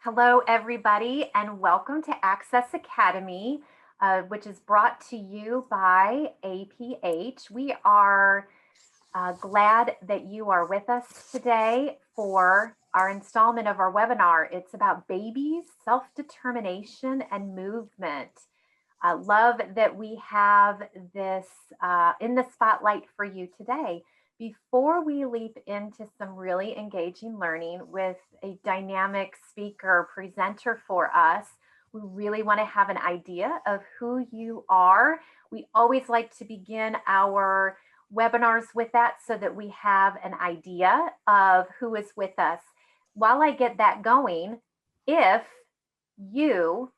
Hello, everybody, and welcome to Access Academy, which is brought to you by APH. We are glad that you are with us today for our installment of our webinar. It's about babies, self-determination, and movement. I love that we have this in the spotlight for you today. Before we leap into some really engaging learning with a dynamic speaker presenter for us, we really want to have an idea of who you are. We always like to begin our webinars with that so that we have an idea of who is with us. While I get that going, if you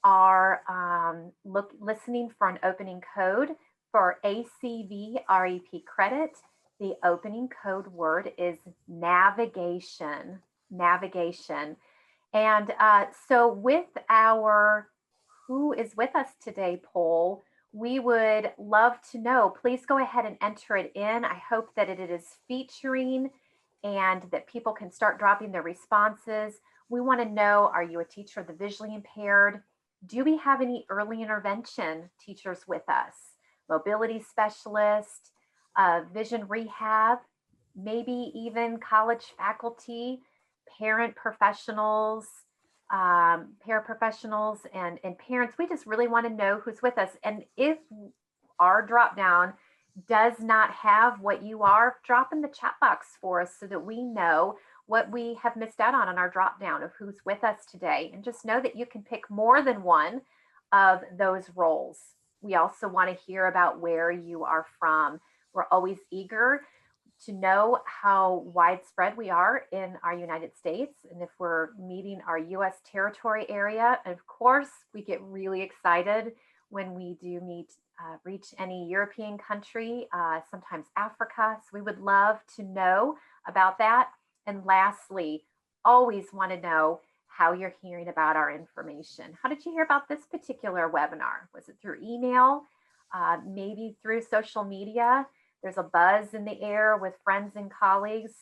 are listening for an opening code for ACV REP credit, the opening code word is navigation. Navigation. And so with our who is with us today poll, we would love to know. Please go ahead and enter it in. I hope that it is featuring and that people can start dropping their responses. We want to know, are you a teacher of the visually impaired? Do we have any early intervention teachers with us? Mobility specialists, vision rehab, maybe even college faculty, parent professionals, paraprofessionals, and parents. We just really want to know who's with us. And if our drop down does not have what you are, drop in the chat box for us so that we know what we have missed out on our drop down of who's with us today. And just know that you can pick more than one of those roles. We also want to hear about where you are from. We're always eager to know how widespread we are in our United States and if we're meeting our US territory area. And of course, we get really excited when we do reach any European country, sometimes Africa. So we would love to know about that. And lastly, always want to know how you're hearing about our information. How did you hear about this particular webinar? Was it through email? Maybe through social media? There's a buzz in the air with friends and colleagues.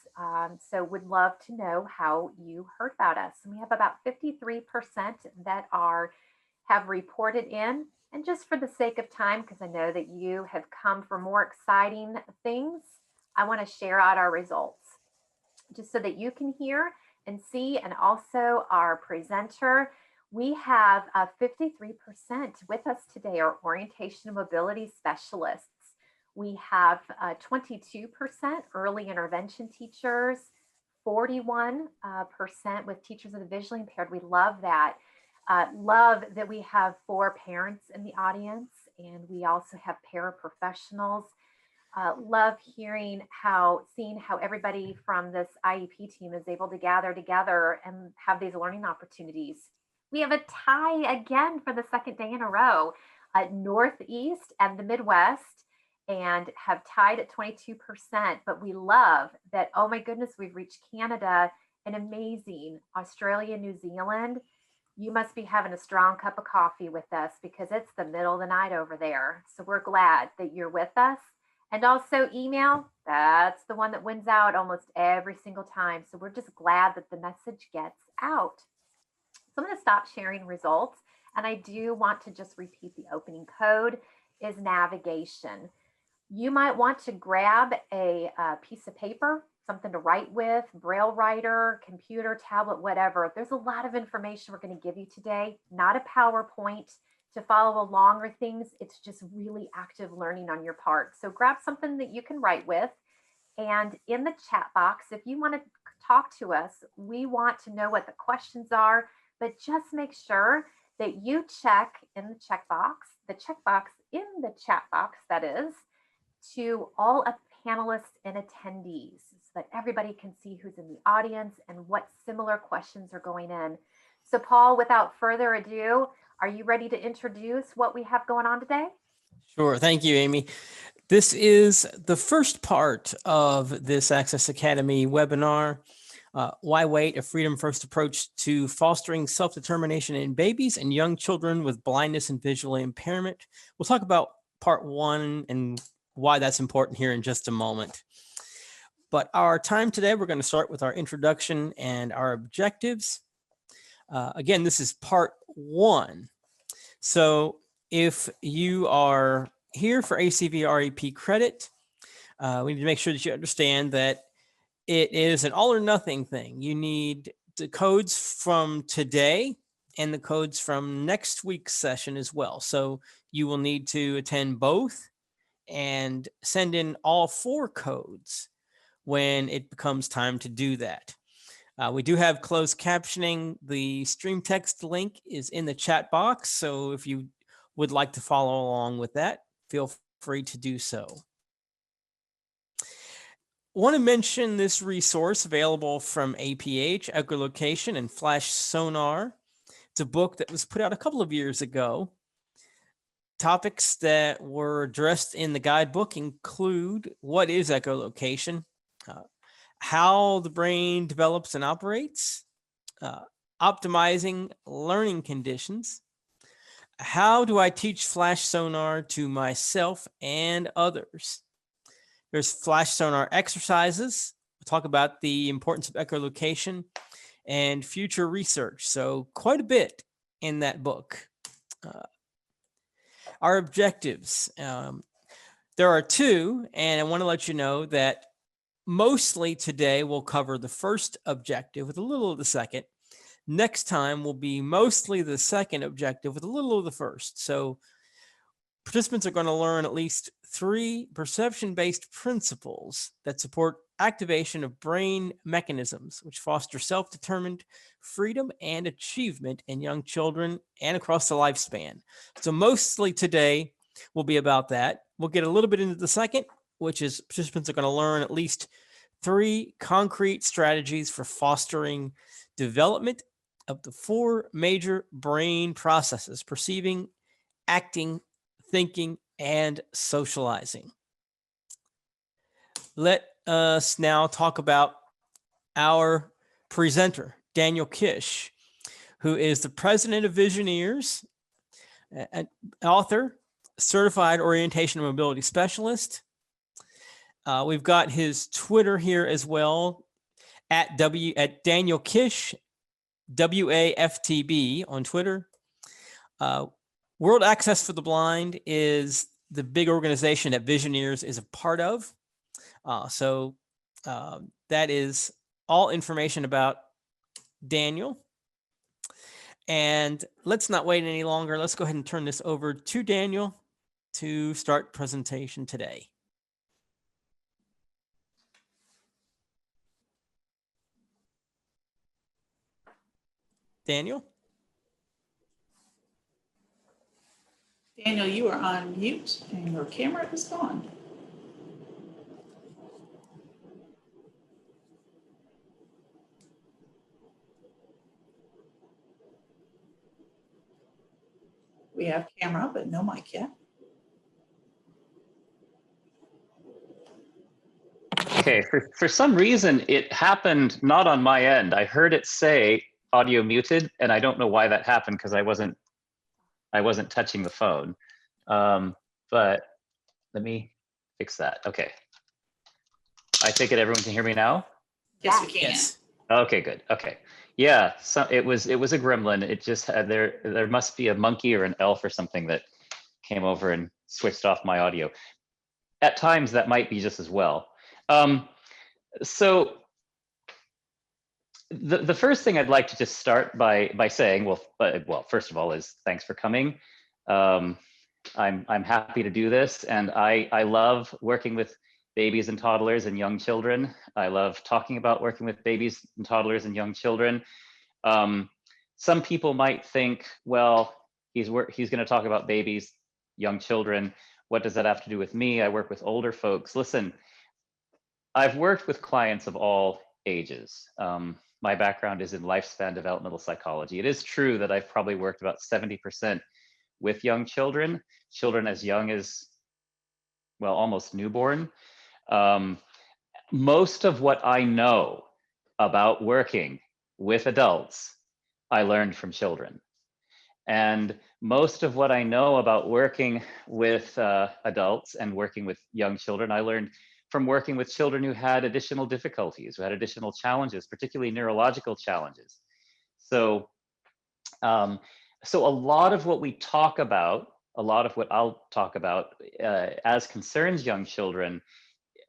So would love to know how you heard about us. And we have about 53% that have reported in. And just for the sake of time, because I know that you have come for more exciting things, I want to share out our results just so that you can hear and see. And also our presenter, we have 53% with us today are orientation and mobility specialists. We have 22% early intervention teachers, 41% with teachers of the visually impaired. We love that. Love that we have 4 parents in the audience, and we also have paraprofessionals. Love seeing how everybody from this IEP team is able to gather together and have these learning opportunities. We have a tie again for the second day in a row, Northeast and the Midwest, and have tied at 22%. But we love that, oh my goodness, we've reached Canada and amazing, Australia, New Zealand. You must be having a strong cup of coffee with us because it's the middle of the night over there. So we're glad that you're with us. And also email, that's the one that wins out almost every single time. So we're just glad that the message gets out. So I'm going to stop sharing results. And I do want to just repeat the opening code is navigation. You might want to grab a piece of paper, something to write with, braille writer, computer, tablet, whatever. There's a lot of information we're going to give you today, not a PowerPoint to follow along or things. It's just really active learning on your part. So grab something that you can write with. And in the chat box, if you want to talk to us, we want to know what the questions are, but just make sure that you check in the checkbox in the chat box, that is, to all panelists and attendees so that everybody can see who's in the audience and what similar questions are going in. So Paul, without further ado, are you ready to introduce what we have going on today? Sure. Thank you, Amy. This is the first part of this Access Academy webinar. Why Wait? A Freedom First Approach to Fostering Self-Determination in Babies and Young Children with Blindness and Visual Impairment. We'll talk about part 1 and why that's important here in just a moment. But our time today, we're going to start with our introduction and our objectives. Again, this is part 1. So if you are here for ACV REP credit, we need to make sure that you understand that it is an all or nothing thing. You need the codes from today and the codes from next week's session as well. So you will need to attend both and send in all 4 codes when it becomes time to do that. We do have closed captioning. The stream text link is in the chat box. So if you would like to follow along with that, feel free to do so. I want to mention this resource available from APH, Echolocation, and FlashSonar. It's a book that was put out a couple of years ago. Topics that were addressed in the guidebook include what is echolocation, how the brain develops and operates, optimizing learning conditions, how do I teach FlashSonar to myself and others. There's FlashSonar exercises. We'll talk about the importance of echolocation and future research. So quite a bit in that book. Our objectives. There are 2, and I want to let you know that mostly today we'll cover the first objective with a little of the second. Next time will be mostly the second objective with a little of the first. So participants are going to learn at least 3 perception-based principles that support activation of brain mechanisms, which foster self-determined freedom and achievement in young children and across the lifespan. So mostly today will be about that. We'll get a little bit into the second, which is participants are going to learn at least 3 concrete strategies for fostering development of the 4 major brain processes: perceiving, acting, thinking, and socializing. Let us now talk about our presenter, Daniel Kish, who is the president of Visioneers, an author, certified orientation and mobility specialist. We've got his Twitter here as well, at Daniel Kish, WAFTB on Twitter. World Access for the Blind is the big organization that Visioneers is a part of. So that is all information about Daniel. And let's not wait any longer. Let's go ahead and turn this over to Daniel to start presentation today. Daniel? Daniel, you are on mute and your camera is gone. We have camera, but no mic yet. Okay, for some reason, it happened not on my end. I heard it say audio muted, and I don't know why that happened because I wasn't touching the phone. But let me fix that. Okay. I take it everyone can hear me now? Yes, we can. Yes. Okay, good. Okay. Yeah, so it was a gremlin. It just had there must be a monkey or an elf or something that came over and switched off my audio. At times that might be just as well. So the first thing I'd like to just start by saying, well, first of all, is thanks for coming. I'm happy to do this, and I love working with babies and toddlers and young children. I love talking about working with babies and toddlers and young children. Some people might think, well, he's going to talk about babies, young children. What does that have to do with me? I work with older folks. Listen, I've worked with clients of all ages. My background is in lifespan developmental psychology. It is true that I've probably worked about 70% with young children as young as, well, almost newborn. Most of what I know about working with adults, I learned from children. And most of what I know about working with adults and working with young children, I learned from working with children who had additional difficulties, who had additional challenges, particularly neurological challenges. So So a lot of what we talk about, a lot of what I'll talk about as concerns young children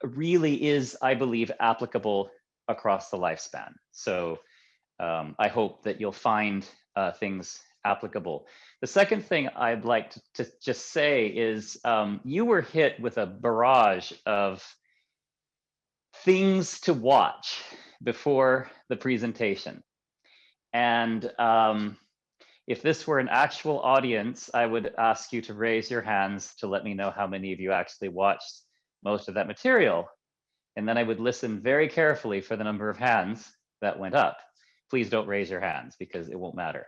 really is, I believe, applicable across the lifespan. So I hope that you'll find things applicable. The second thing I'd like to just say is you were hit with a barrage of things to watch before the presentation. And if this were an actual audience, I would ask you to raise your hands to let me know how many of you actually watched most of that material. And then I would listen very carefully for the number of hands that went up. Please don't raise your hands because it won't matter.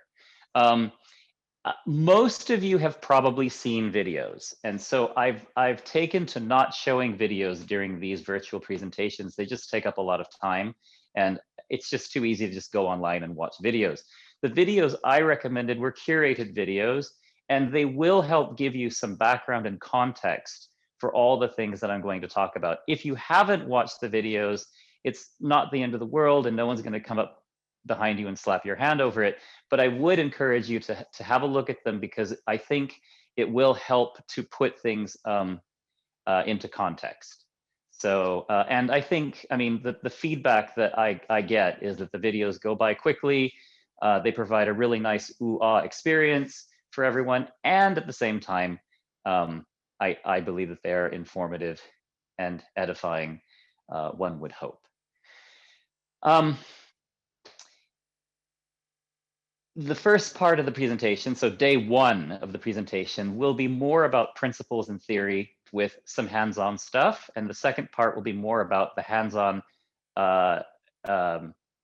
Most of you have probably seen videos. And so I've taken to not showing videos during these virtual presentations. They just take up a lot of time. And it's just too easy to just go online and watch videos. The videos I recommended were curated videos, and they will help give you some background and context for all the things that I'm going to talk about. If you haven't watched the videos, it's not the end of the world and no one's going to come up behind you and slap your hand over it. But I would encourage you to have a look at them because I think it will help to put things into context. So, and I think, I mean, the feedback that I get is that the videos go by quickly. They provide a really nice ooh-ah experience for everyone. And at the same time, I believe that they're informative and edifying, one would hope. The first part of the presentation, so day one of the presentation, will be more about principles and theory with some hands-on stuff. And the second part will be more about the hands-on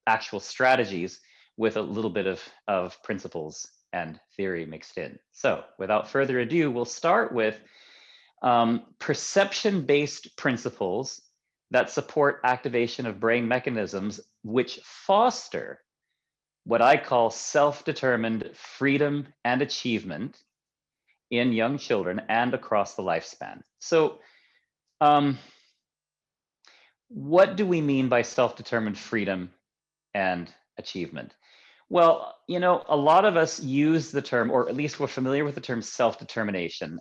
actual strategies with a little bit of principles and theory mixed in. So without further ado, we'll start with perception-based principles that support activation of brain mechanisms which foster what I call self-determined freedom and achievement in young children and across the lifespan. So what do we mean by self-determined freedom and achievement? Well, you know, a lot of us use the term, or at least we're familiar with the term self-determination.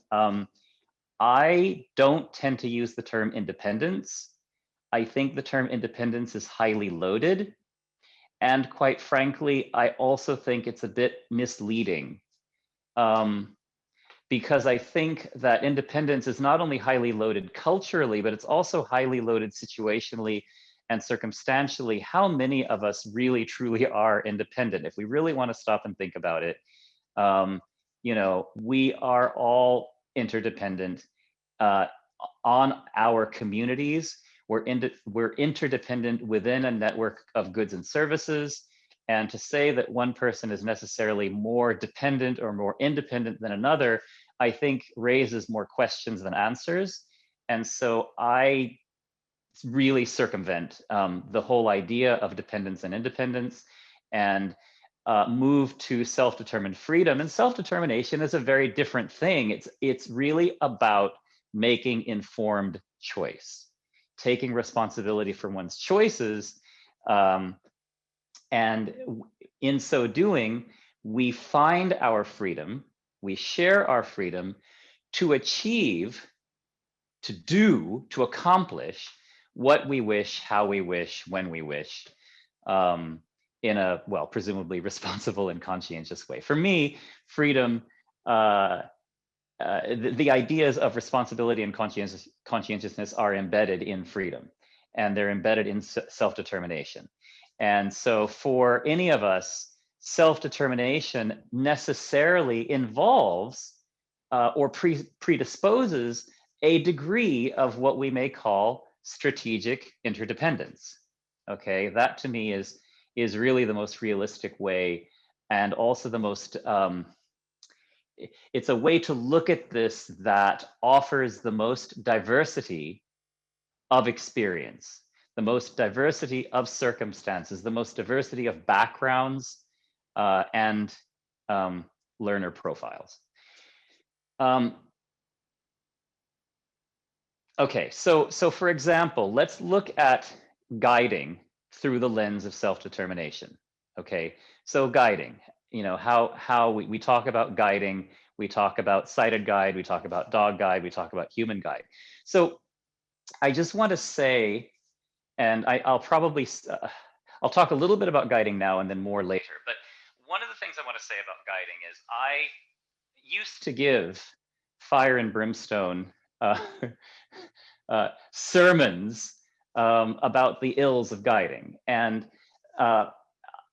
I don't tend to use the term independence. I think the term independence is highly loaded. And quite frankly, I also think it's a bit misleading because I think that independence is not only highly loaded culturally, but it's also highly loaded situationally and circumstantially. How many of us really, truly are independent? If we really want to stop and think about it, you know, we are all interdependent on our communities. We're interdependent within a network of goods and services. And to say that one person is necessarily more dependent or more independent than another, I think raises more questions than answers. And so I really circumvent the whole idea of dependence and independence and move to self-determined freedom. And self-determination is a very different thing. It's really about making informed choice, taking responsibility for one's choices. And in so doing, we find our freedom, we share our freedom to achieve, to do, to accomplish what we wish, how we wish, when we wish, in a, well, presumably responsible and conscientious way. For me, freedom, the ideas of responsibility and conscientiousness are embedded in freedom, and they're embedded in self-determination. And so for any of us, self-determination necessarily involves or predisposes a degree of what we may call strategic interdependence. Okay, that to me is really the most realistic way, and also the most, it's a way to look at this that offers the most diversity of experience, the most diversity of circumstances, the most diversity of backgrounds and learner profiles. Okay, so for example, let's look at guiding through the lens of self-determination. Okay, so guiding. you know, how we talk about guiding, we talk about sighted guide, we talk about dog guide, we talk about human guide. So I just want to say, and I'll probably, I'll talk a little bit about guiding now and then more later, but one of the things I want to say about guiding is I used to give fire and brimstone sermons about the ills of guiding. And,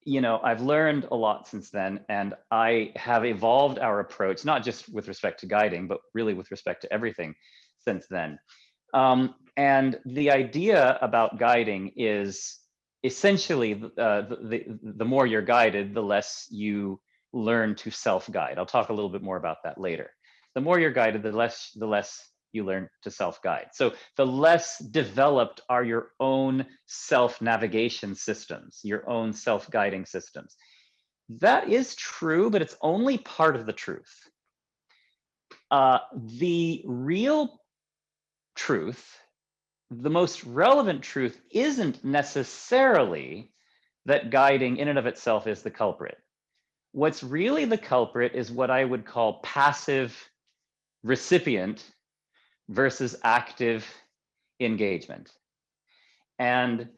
you know, I've learned a lot since then, and I have evolved our approach, not just with respect to guiding, but really with respect to everything since then. And the idea about guiding is essentially the more you're guided, the less you learn to self-guide. I'll talk a little bit more about that later. The more you're guided, the less you learn to self-guide. So the less developed are your own self-navigation systems, your own self-guiding systems. That is true, but it's only part of the truth. The real truth, the most relevant truth, isn't necessarily that guiding in and of itself is the culprit. What's really the culprit is what I would call passive recipient versus active engagement. And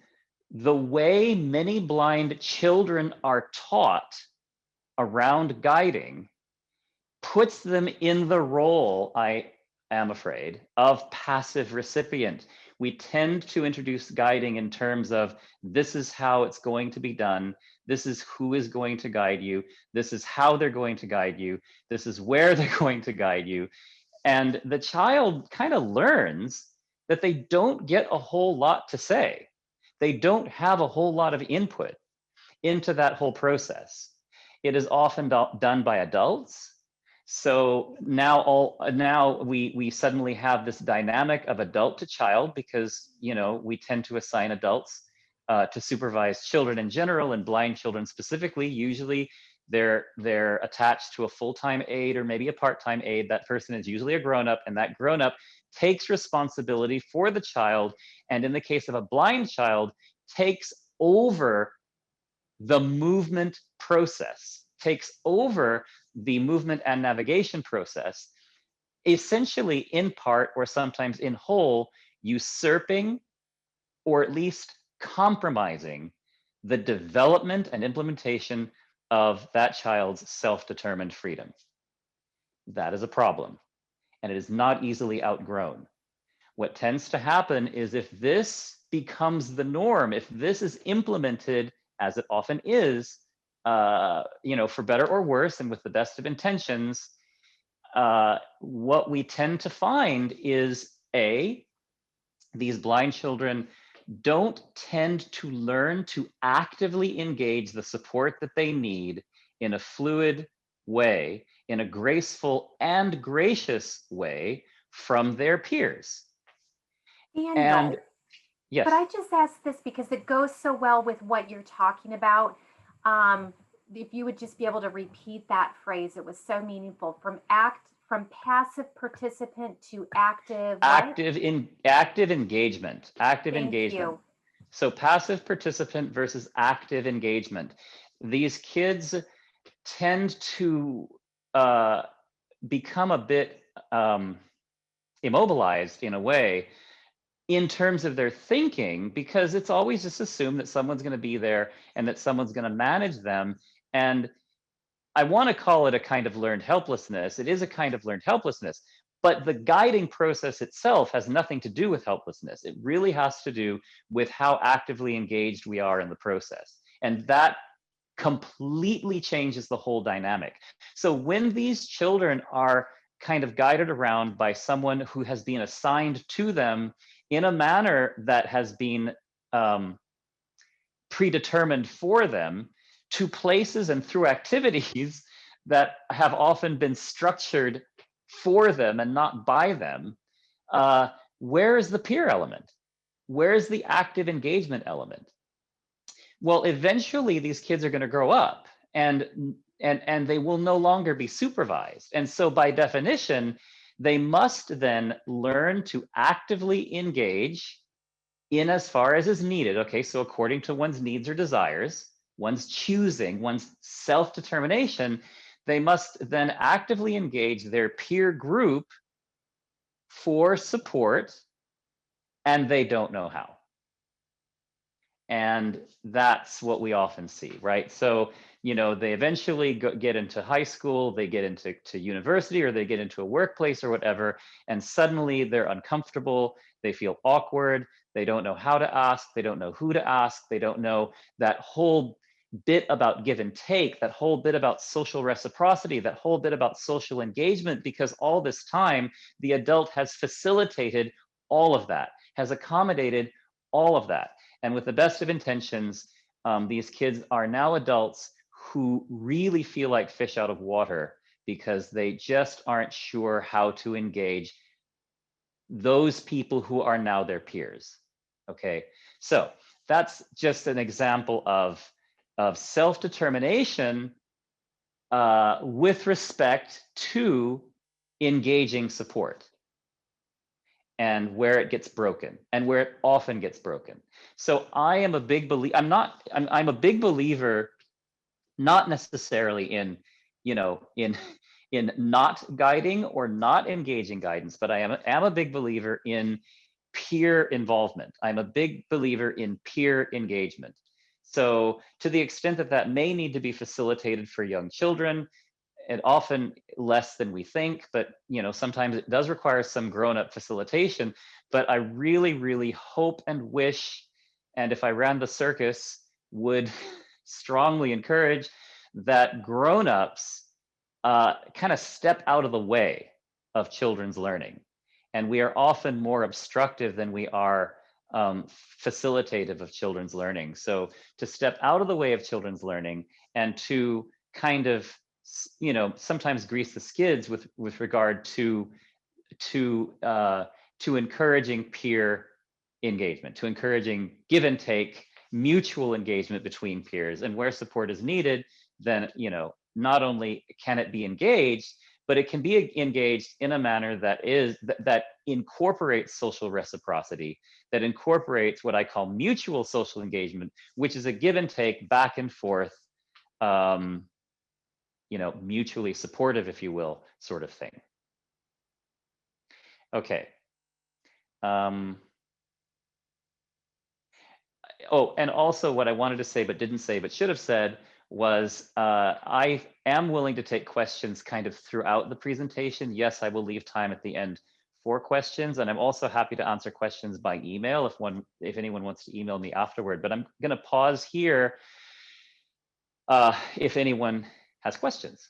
the way many blind children are taught around guiding puts them in the role, I am afraid, of passive recipient. We tend to introduce guiding in terms of this is how it's going to be done. This is who is going to guide you. This is how they're going to guide you. This is where they're going to guide you. And the child kind of learns that they don't get a whole lot to say. They don't have a whole lot of input into that whole process. It is often done by adults. So now we suddenly have this dynamic of adult to child, because, you know, we tend to assign adults to supervise children in general, and blind children specifically. Usually they're attached to a full-time aide or maybe a part-time aide. That person is usually a grown-up, and that grown-up takes responsibility for the child, and in the case of a blind child, takes over the movement process, takes over the movement and navigation process, essentially in part or sometimes in whole, usurping or at least compromising the development and implementation of that child's self-determined freedom. That is a problem, and it is not easily outgrown. What tends to happen is, if this becomes the norm, if this is implemented, as it often is, you know, for better or worse, and with the best of intentions, what we tend to find is, these blind children don't tend to learn to actively engage the support that they need in a fluid way, in a graceful and gracious way from their peers. Daniel, And yes. could I just ask this, because it goes so well with what you're talking about? If you would just be able to repeat that phrase, it was so meaningful. From passive participant to active engagement. Active Thank engagement. you. So passive participant versus active engagement. These kids tend to become a bit immobilized in a way, in terms of their thinking, because it's always just assumed that someone's going to be there and that someone's going to manage them. And I want to call it a kind of learned helplessness. It is a kind of learned helplessness, but the guiding process itself has nothing to do with helplessness. It really has to do with how actively engaged we are in the process. And that completely changes the whole dynamic. So when these children are kind of guided around by someone who has been assigned to them in a manner that has been predetermined for them, to places and through activities that have often been structured for them and not by them, where is the peer element? Where is the active engagement element? Well, eventually these kids are going to grow up, and they will no longer be supervised. And so by definition, they must then learn to actively engage in as far as is needed. Okay, so according to one's needs or desires, one's choosing, one's self-determination, they must then actively engage their peer group for support, and they don't know how. And that's what we often see, right? So, you know, they eventually get into high school, they get into university, or they get into a workplace or whatever, and suddenly they're uncomfortable, they feel awkward, they don't know how to ask, they don't know who to ask, they don't know that whole bit about give and take, that whole bit about social reciprocity, that whole bit about social engagement, because all this time, the adult has facilitated all of that, has accommodated all of that. And with the best of intentions, these kids are now adults who really feel like fish out of water because they just aren't sure how to engage those people who are now their peers. Okay, so that's just an example of self-determination with respect to engaging support, and where it gets broken, and where it often gets broken. So I am a big believer. I'm a big believer, not necessarily in, you know, in not guiding or not engaging guidance, but I am a big believer in peer involvement. I'm a big believer in peer engagement. So to the extent that that may need to be facilitated for young children, and often less than we think, but you know, sometimes it does require some grown-up facilitation. But I really, really hope and wish, and if I ran the circus, would strongly encourage that grown-ups kind of step out of the way of children's learning. And we are often more obstructive than we are facilitative of children's learning. So to step out of the way of children's learning and to kind of, you know, sometimes grease the skids with regard to encouraging peer engagement, to encouraging give and take, mutual engagement between peers. And where support is needed, then, you know, not only can it be engaged, but it can be engaged in a manner that incorporates social reciprocity, that incorporates what I call mutual social engagement, which is a give and take, back and forth, you know, mutually supportive, if you will, sort of thing. Okay. Oh, and also what I wanted to say but didn't say but should have said was I am willing to take questions kind of throughout the presentation. Yes, I will leave time at the end for questions, and I'm also happy to answer questions by email if anyone wants to email me afterward. But I'm going to pause here if anyone has questions.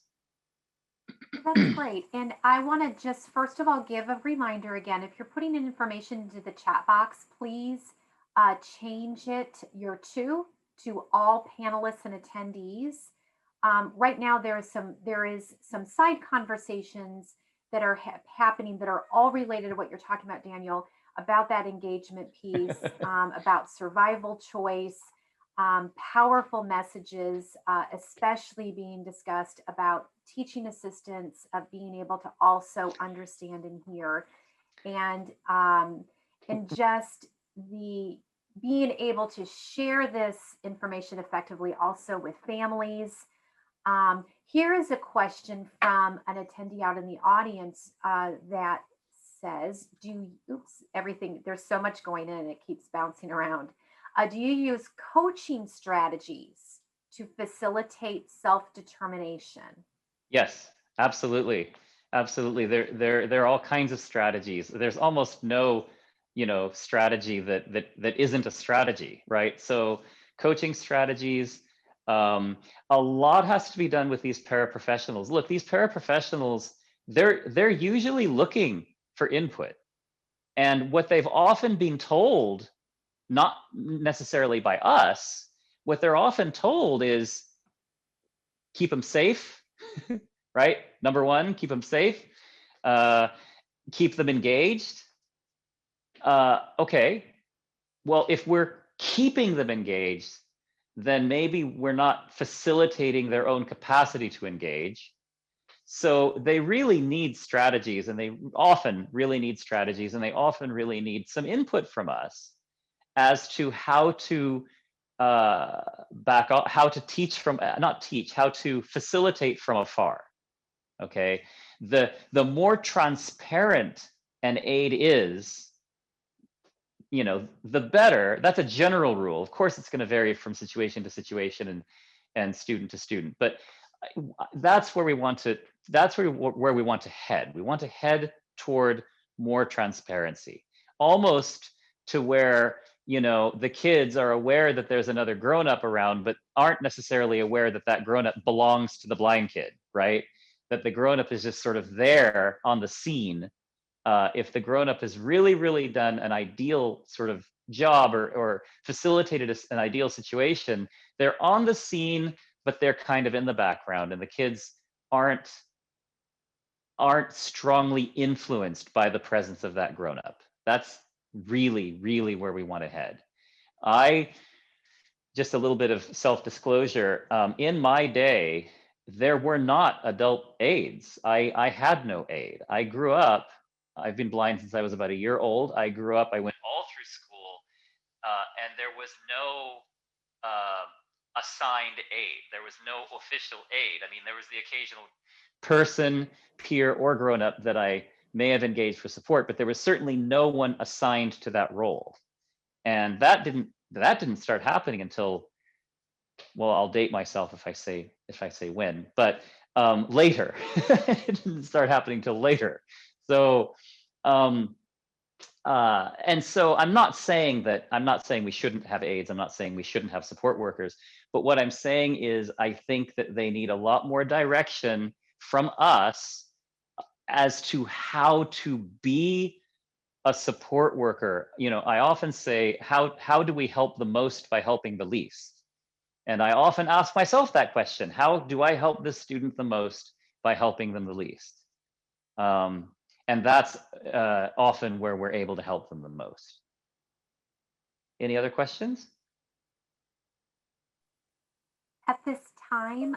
That's great. And I want to just first of all give a reminder again, if you're putting in information into the chat box, please change your to all panelists and attendees. Right now there is some side conversations that are happening that are all related to what you're talking about, Daniel, about that engagement piece, about survival choice, powerful messages, especially being discussed about teaching assistants of being able to also understand and hear, and just the being able to share this information effectively also with families. Here is a question from an attendee out in the audience that says, there's so much going in and it keeps bouncing around. Do you use coaching strategies to facilitate self-determination? Yes, absolutely. Absolutely. There are all kinds of strategies. There's almost no, you know, strategy that isn't a strategy, right? So coaching strategies, a lot has to be done with these paraprofessionals. Look, these paraprofessionals, they're usually looking for input. And what they've often been told, not necessarily by us, what they're often told is keep them safe, right? Number one, keep them safe, keep them engaged. Okay, well, if we're keeping them engaged, then maybe we're not facilitating their own capacity to engage. So they really need strategies, and they often really need strategies, and they often really need some input from us as to how to back off, how to teach from, not teach, how to facilitate from afar. Okay, the more transparent an aid is, the better. That's a general rule. Of course, it's going to vary from situation to situation and student to student, but that's where we want to. That's where we want to head. We want to head toward more transparency, almost to where the kids are aware that there's another grown-up around, but aren't necessarily aware that that grown-up belongs to the blind kid, right? That the grown-up is just sort of there on the scene. If the grown-up has really, really done an ideal sort of job or facilitated an ideal situation, they're on the scene, but they're kind of in the background, and the kids aren't strongly influenced by the presence of that grown-up. That's really, really where we want to head. Just a little bit of self-disclosure, in my day, there were not adult aides. I had no aide. I grew up, I've been blind since I was about a year old. I grew up, I went all through school, and there was no assigned aide. There was no official aide. I mean, there was the occasional person, peer, or grown-up that I may have engaged for support, but there was certainly no one assigned to that role. And that didn't start happening until, well, I'll date myself if I say when, but later. It didn't start happening till later. So and so I'm not saying we shouldn't have aides. I'm not saying we shouldn't have support workers. But what I'm saying is I think that they need a lot more direction from us as to how to be a support worker. I often say, how do we help the most by helping the least? And I often ask myself that question: how do I help this student the most by helping them the least? And that's often where we're able to help them the most. Any other questions? At this time,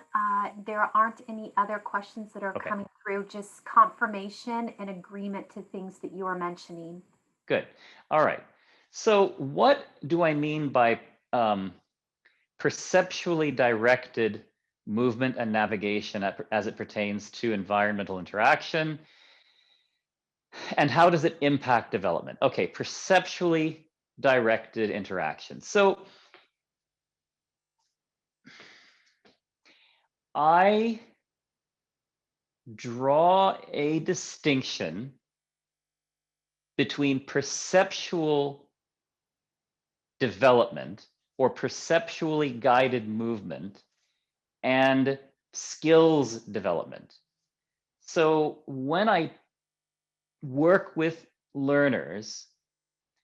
there aren't any other questions that are Okay. coming through, just confirmation and agreement to things that you are mentioning. Good. All right. So what do I mean by perceptually directed movement and navigation as it pertains to environmental interaction? And how does it impact development? Okay, perceptually directed interaction. So I draw a distinction between perceptual development or perceptually guided movement and skills development. So when I work with learners,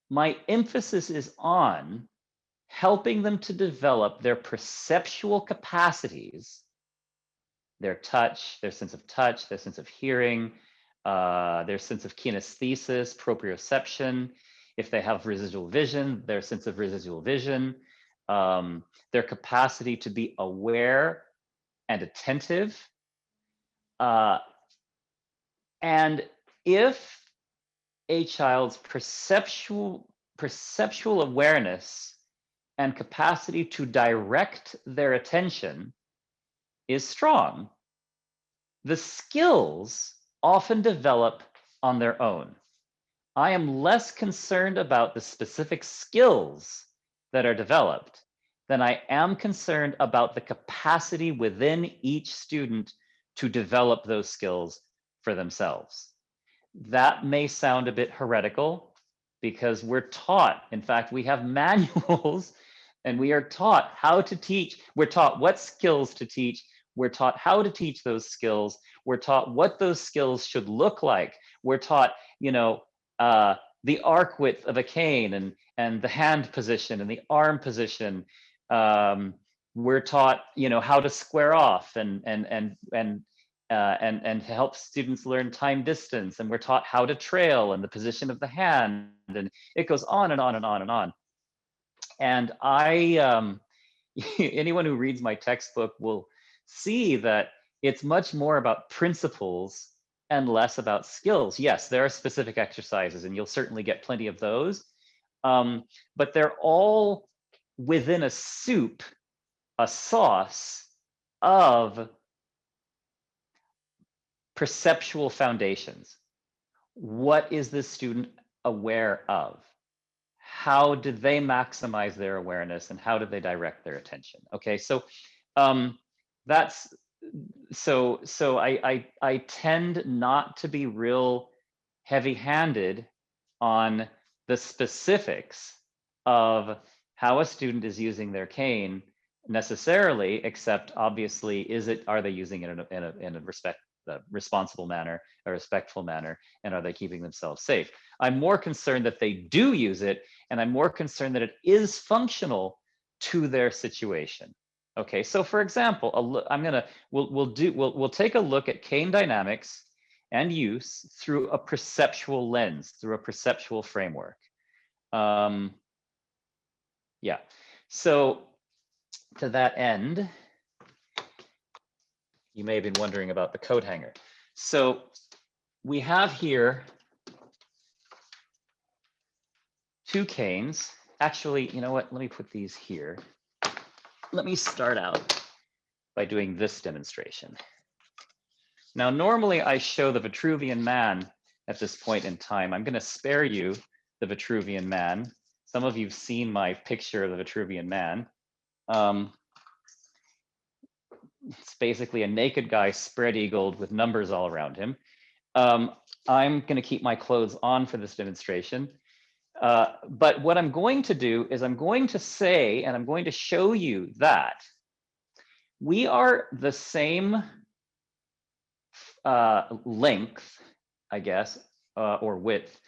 my emphasis is on helping them to develop their perceptual capacities, their touch, their sense of touch, their sense of hearing, their sense of kinesthesis, proprioception. If they have residual vision, their sense of residual vision, their capacity to be aware and attentive. And if a child's perceptual awareness and capacity to direct their attention is strong, the skills often develop on their own. I am less concerned about the specific skills that are developed than I am concerned about the capacity within each student to develop those skills for themselves. That may sound a bit heretical because we're taught, in fact, we have manuals and we are taught how to teach. We're taught what skills to teach. We're taught how to teach those skills. We're taught what those skills should look like. We're taught, the arc width of a cane and the hand position and the arm position. We're taught, how to square off and to help students learn time distance. And we're taught how to trail and the position of the hand. And it goes on and on and on and on. And anyone who reads my textbook will see that it's much more about principles and less about skills. Yes, there are specific exercises and you'll certainly get plenty of those. But they're all within a soup, a sauce of perceptual foundations. What is the student aware of? How do they maximize their awareness, and how do they direct their attention? Okay, so that's so I tend not to be real heavy-handed on the specifics of how a student is using their cane necessarily, except obviously, are they using it in a responsible manner, a respectful manner, and are they keeping themselves safe? I'm more concerned that they do use it, and I'm more concerned that it is functional to their situation. Okay, so for example, we'll take a look at cane dynamics and use through a perceptual lens, through a perceptual framework. Yeah, so to that end, you may have been wondering about the coat hanger. So we have here 2 canes. Actually, you know what? Let me put these here. Let me start out by doing this demonstration. Now, normally I show the Vitruvian Man at this point in time. I'm going to spare you the Vitruvian Man. Some of you've seen my picture of the Vitruvian Man. It's basically a naked guy spread-eagled with numbers all around him. I'm going to keep my clothes on for this demonstration. But what I'm going to do is I'm going to say, and I'm going to show you that we are the same length, I guess, or width,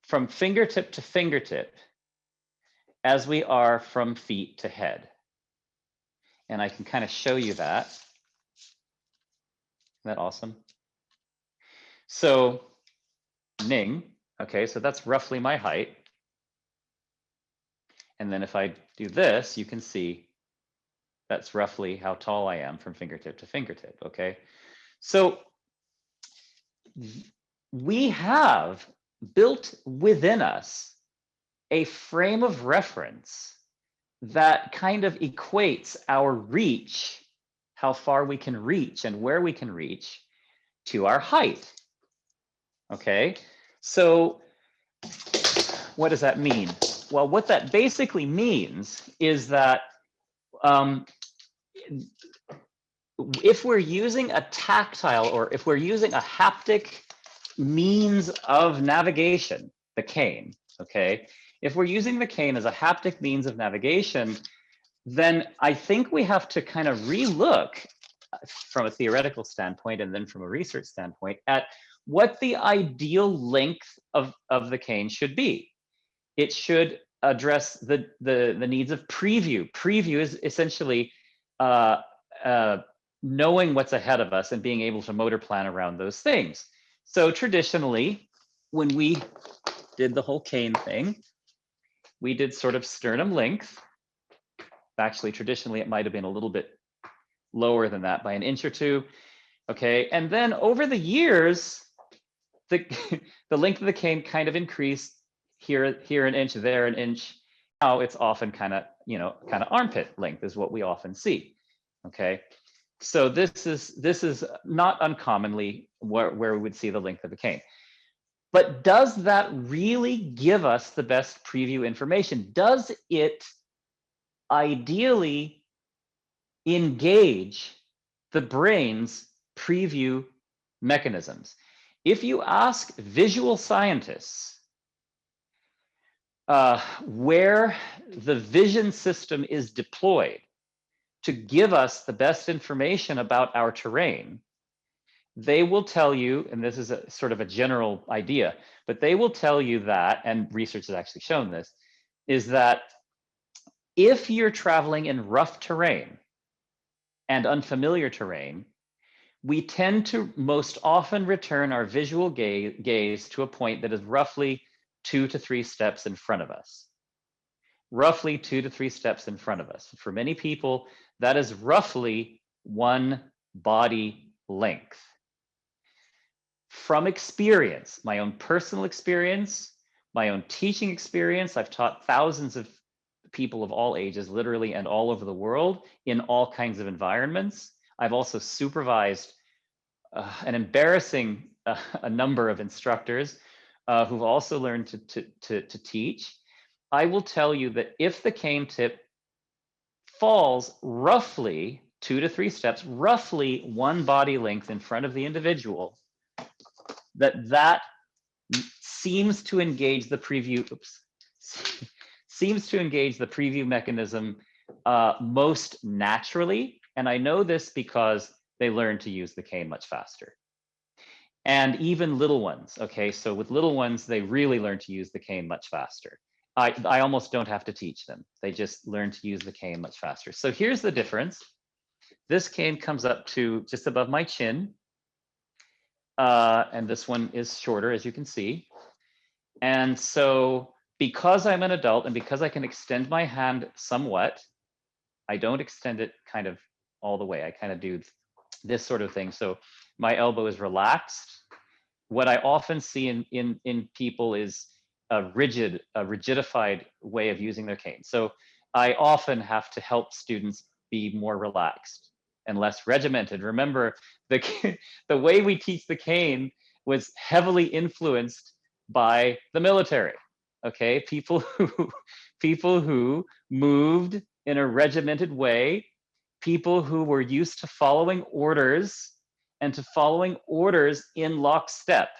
from fingertip to fingertip as we are from feet to head. And I can kind of show you that. Isn't that awesome? So Ning, okay, so that's roughly my height. And then if I do this, you can see that's roughly how tall I am from fingertip to fingertip, okay? So we have built within us a frame of reference that kind of equates our reach, how far we can reach and where we can reach, to our height. Okay, so what does that mean? Well, what that basically means is that if we're using a tactile, or if we're using a haptic means of navigation, the cane, okay? If we're using the cane as a haptic means of navigation, then I think we have to kind of relook from a theoretical standpoint and then from a research standpoint at what the ideal length of the cane should be. It should address the needs of preview. Preview is essentially knowing what's ahead of us and being able to motor plan around those things. So traditionally, when we did the whole cane thing, we did sort of sternum length. Actually, traditionally, it might have been a little bit lower than that by an inch or two. Okay, and then over the years, the length of the cane kind of increased. Here an inch, there an inch. Now it's often kind of armpit length is what we often see. Okay, so this is not uncommonly where we would see the length of the cane. But does that really give us the best preview information? Does it ideally engage the brain's preview mechanisms? If you ask visual scientists where the vision system is deployed to give us the best information about our terrain, they will tell you, and this is a sort of a general idea, but they will tell you that, and research has actually shown this, is that if you're traveling in rough terrain and unfamiliar terrain, we tend to most often return our visual gaze to a point that is roughly 2 to 3 steps in front of us. Roughly 2 to 3 steps in front of us. For many people, that is roughly 1 body length. From experience, my own personal experience, my own teaching experience, I've taught thousands of people of all ages, literally, and all over the world in all kinds of environments. I've also supervised an embarrassing a number of instructors who've also learned to teach. I will tell you that if the cane tip falls roughly 2 to 3 steps, roughly 1 body length in front of the individual, that seems to engage the preview, seems to engage the preview mechanism most naturally. And I know this because they learn to use the cane much faster. And even little ones, okay? So with little ones, they really learn to use the cane much faster. I almost don't have to teach them. They just learn to use the cane much faster. So here's the difference. This cane comes up to just above my chin. And this one is shorter, as you can see. And so because I'm an adult and because I can extend my hand somewhat, I don't extend it kind of all the way. I kind of do this sort of thing. So my elbow is relaxed. What I often see in people is a rigidified way of using their cane. So I often have to help students be more relaxed and less regimented. Remember, the way we teach the cane was heavily influenced by the military. Okay, people who moved in a regimented way, people who were used to following orders and to following orders in lockstep.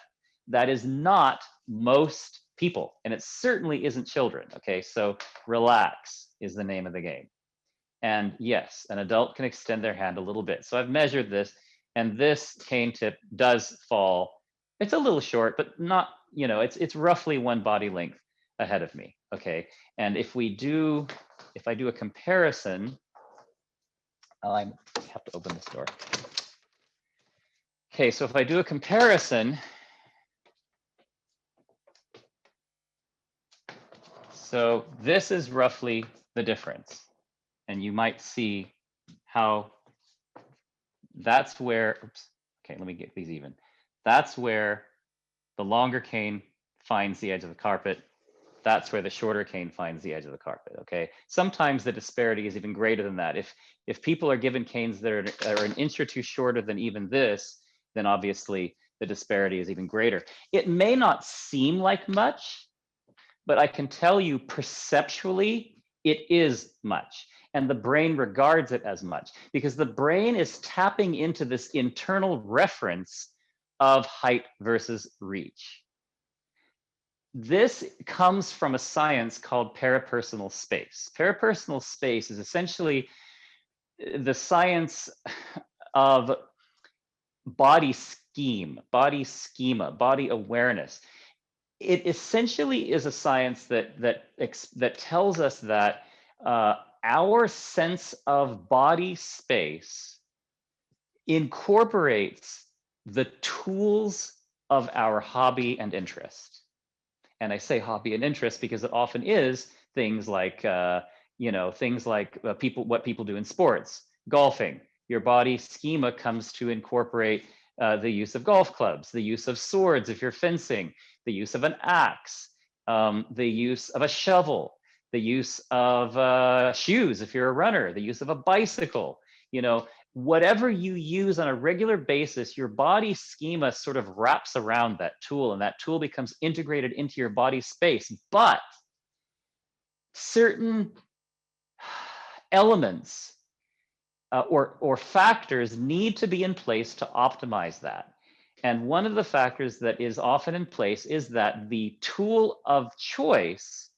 That is not most people, and it certainly isn't children. Okay, so relax is the name of the game. And yes, an adult can extend their hand a little bit. So I've measured this, and this cane tip does fall. It's a little short, but not, you know, it's roughly 1 body length ahead of me. Okay, and if I do a comparison, I have to open this door. Okay, so if I do a comparison, so this is roughly the difference. And you might see how that's where, oops, okay, let me get these even. That's where the longer cane finds the edge of the carpet. That's where the shorter cane finds the edge of the carpet, okay? Sometimes the disparity is even greater than that. If people are given canes that are an inch or two shorter than even this, then obviously the disparity is even greater. It may not seem like much, but I can tell you perceptually, it is much. And the brain regards it as much because the brain is tapping into this internal reference of height versus reach. This comes from a science called parapersonal space. Parapersonal space is essentially the science of body scheme, body schema, body awareness. It essentially is a science that tells us that our sense of body space incorporates the tools of our hobby and interest. And I say hobby and interest because it often is things like, what people do in sports, golfing. Your body schema comes to incorporate the use of golf clubs, the use of swords if you're fencing, the use of an axe, the use of a shovel, the use of shoes if you're a runner, the use of a bicycle. You know, whatever you use on a regular basis, your body schema sort of wraps around that tool, and that tool becomes integrated into your body space. But certain elements or factors need to be in place to optimize that. And one of the factors that is often in place is that the tool of choice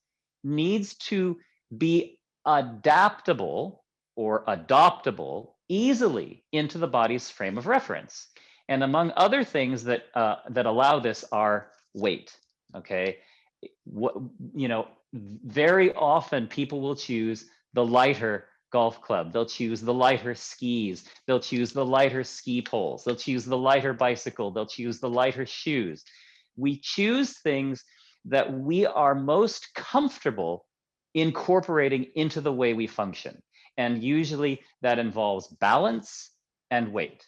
needs to be adaptable or adoptable easily into the body's frame of reference. And among other things that allow this are weight. Okay, very often people will choose the lighter golf club. They'll choose the lighter skis. They'll choose the lighter ski poles. They'll choose the lighter bicycle. They'll choose the lighter shoes. We choose things that we are most comfortable incorporating into the way we function. And usually that involves balance and weight.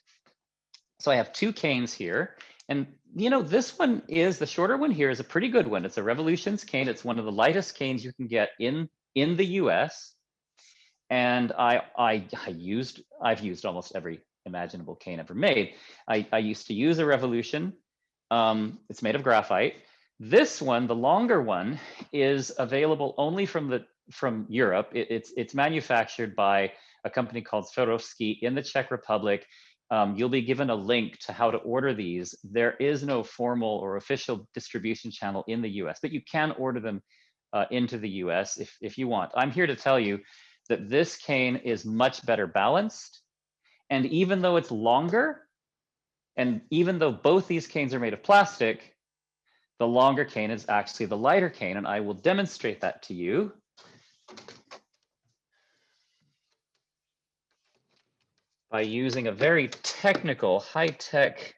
So I have 2 canes here. And this one is, the shorter one here is a pretty good one. It's a Revolutions cane. It's one of the lightest canes you can get in in the US. And I've used almost every imaginable cane ever made. I used to use a Revolution. It's made of graphite. This one, the longer one, is available only from Europe. It's manufactured by a company called Swarovski in the Czech Republic. You'll be given a link to how to order these. There is no formal or official distribution channel in the US, but you can order them into the US if you want. I'm here to tell you that this cane is much better balanced. And even though it's longer, and even though both these canes are made of plastic, the longer cane is actually the lighter cane, and I will demonstrate that to you. By using a very technical, high-tech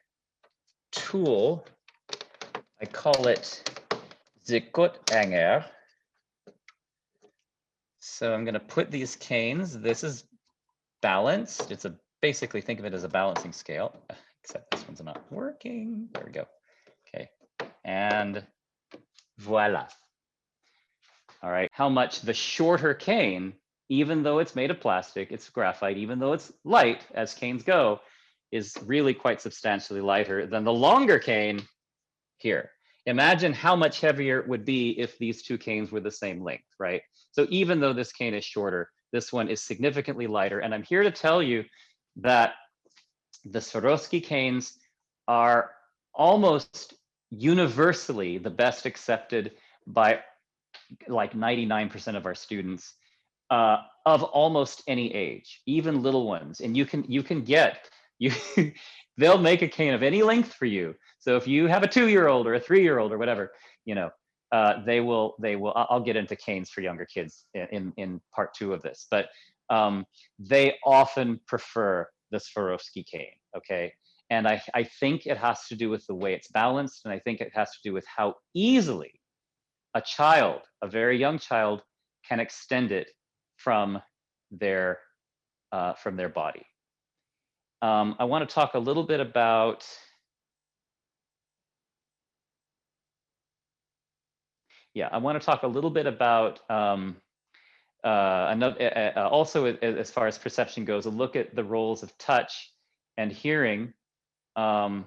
tool. I call it Zikot-Anger. So I'm going to put these canes. This is balanced. It's basically think of it as a balancing scale, except this one's not working. There we go. Okay, and voila. All right, how much the shorter cane, even though it's made of plastic, it's graphite, even though it's light as canes go, is really quite substantially lighter than the longer cane here. Imagine how much heavier it would be if these two canes were the same length, right? So even though this cane is shorter, this one is significantly lighter. And I'm here to tell you that the Swarovski canes are almost universally the best accepted by like 99% of our students of almost any age, even little ones. And you can get, they'll make a cane of any length for you. So if you have a 2-year-old or a 3-year-old or whatever, you know, they will, I'll get into canes for younger kids in part 2 of this, but they often prefer the Swarovski cane, okay? And I think it has to do with the way it's balanced, and I think it has to do with how easily a child, a very young child, can extend it from their body. I want to talk a little bit about I want to talk a little bit about also as far as perception goes, a look at the roles of touch and hearing in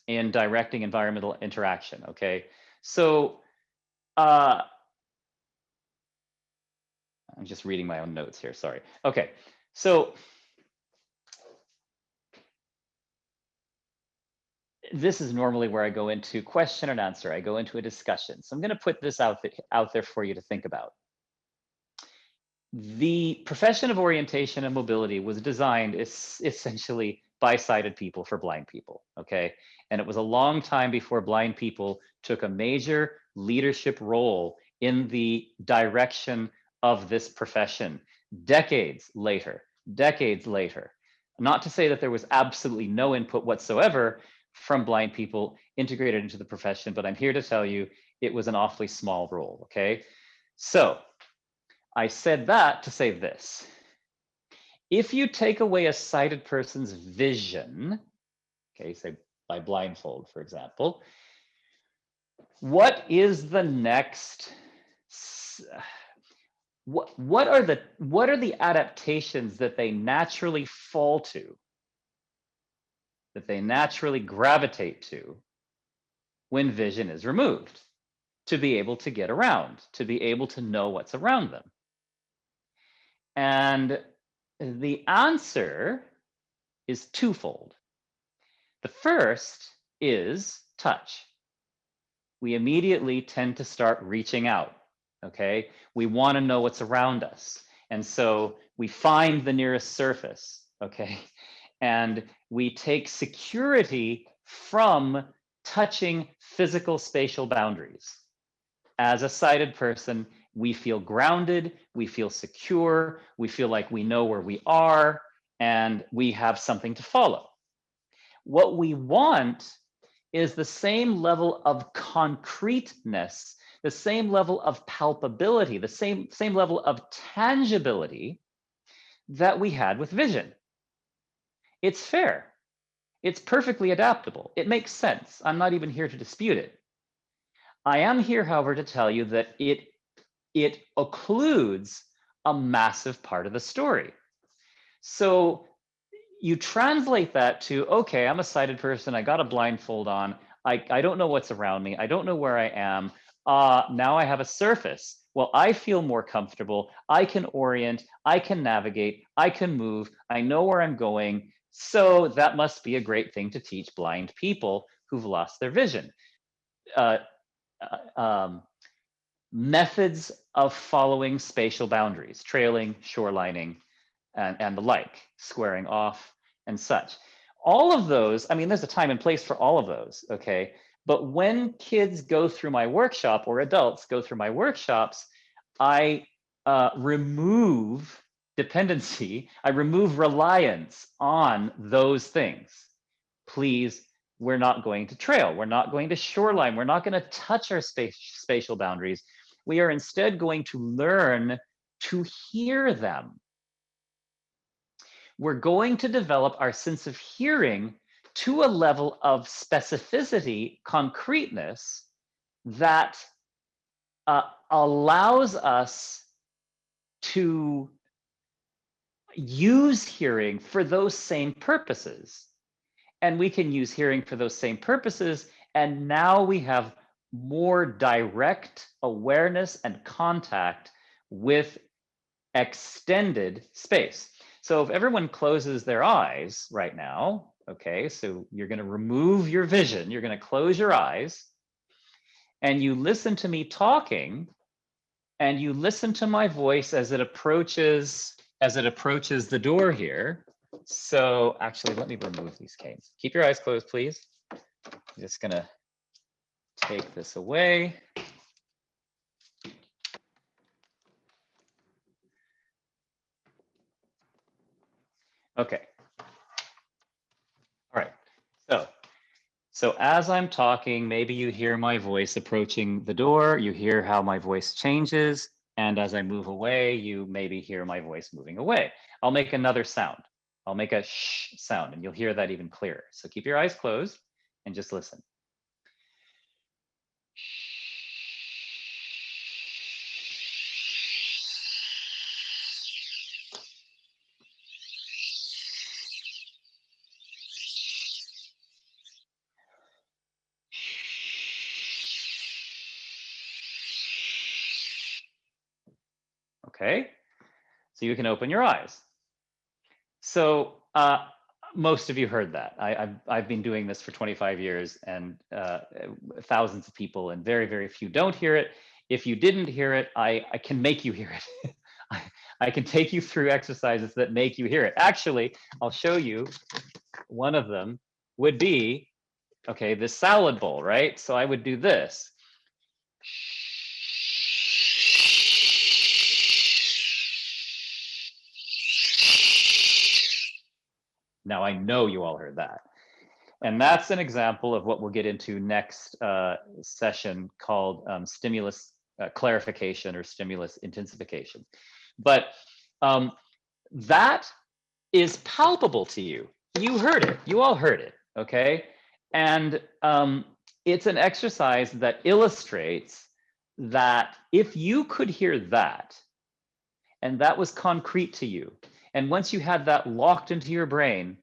directing environmental interaction. Okay, so I'm just reading my own notes here. Sorry. Okay, so this is normally where I go into question and answer. I go into a discussion. So I'm going to put this out there for you to think about. The profession of orientation and mobility was designed essentially by sighted people for blind people, okay? And it was a long time before blind people took a major leadership role in the direction of this profession. Decades later, not to say that there was absolutely no input whatsoever from blind people integrated into the profession, but I'm here to tell you it was an awfully small role, okay? So I said that to say this. If you take away a sighted person's vision, okay, say by blindfold, for example, what is the next, what are the adaptations that they naturally fall to, that they naturally gravitate to when vision is removed, to be able to get around, to be able to know what's around them? And the answer is twofold. The first is touch. We immediately tend to start reaching out, okay? We want to know what's around us. And so we find the nearest surface, okay? And we take security from touching physical spatial boundaries. As a sighted person, we feel grounded, we feel secure, we feel like we know where we are, and we have something to follow. What we want is the same level of concreteness, the same level of palpability, the same level of tangibility that we had with vision. It's fair. It's perfectly adaptable. It makes sense. I'm not even here to dispute it. I am here, however, to tell you that it it occludes a massive part of the story. So you translate that to, okay, I'm a sighted person. I got a blindfold on. I don't know what's around me. I don't know where I am. Now I have a surface. Well, I feel more comfortable. I can orient. I can navigate. I can move. I know where I'm going. So that must be a great thing to teach blind people who've lost their vision. Methods of following spatial boundaries, trailing, shorelining, and the like, squaring off and such. All of those, I mean, there's a time and place for all of those, okay? But when kids go through my workshop or adults go through my workshops, I remove dependency, I remove reliance on those things. Please, we're not going to trail, we're not going to shoreline, we're not going to touch our spatial boundaries. We are instead going to learn to hear them. We're going to develop our sense of hearing to a level of specificity, concreteness, that allows us to use hearing for those same purposes. And we can use hearing for those same purposes, and now we have more direct awareness and contact with extended space. So if everyone closes their eyes right now, okay, so you're going to remove your vision, you're going to close your eyes, and you listen to me talking, and you listen to my voice as it approaches the door here. So actually, let me remove these canes. Keep your eyes closed, please. I'm just going to take this away. Okay. All right. So as I'm talking, maybe you hear my voice approaching the door. You hear how my voice changes. And as I move away, you maybe hear my voice moving away. I'll make another sound. I'll make a shh sound, and you'll hear that even clearer. So keep your eyes closed and just listen. Okay, so you can open your eyes. So most of you heard that. I've been doing this for 25 years, and thousands of people, and very, very few don't hear it. If you didn't hear it, I can make you hear it. I can take you through exercises that make you hear it. Actually, I'll show you. One of them would be, okay, this salad bowl, right? So I would do this. Now I know you all heard that. And that's an example of what we'll get into next session, called stimulus clarification or stimulus intensification. But that is palpable to you. You heard it. You all heard it. Okay. And it's an exercise that illustrates that if you could hear that, and that was concrete to you, and once you had that locked into your brain,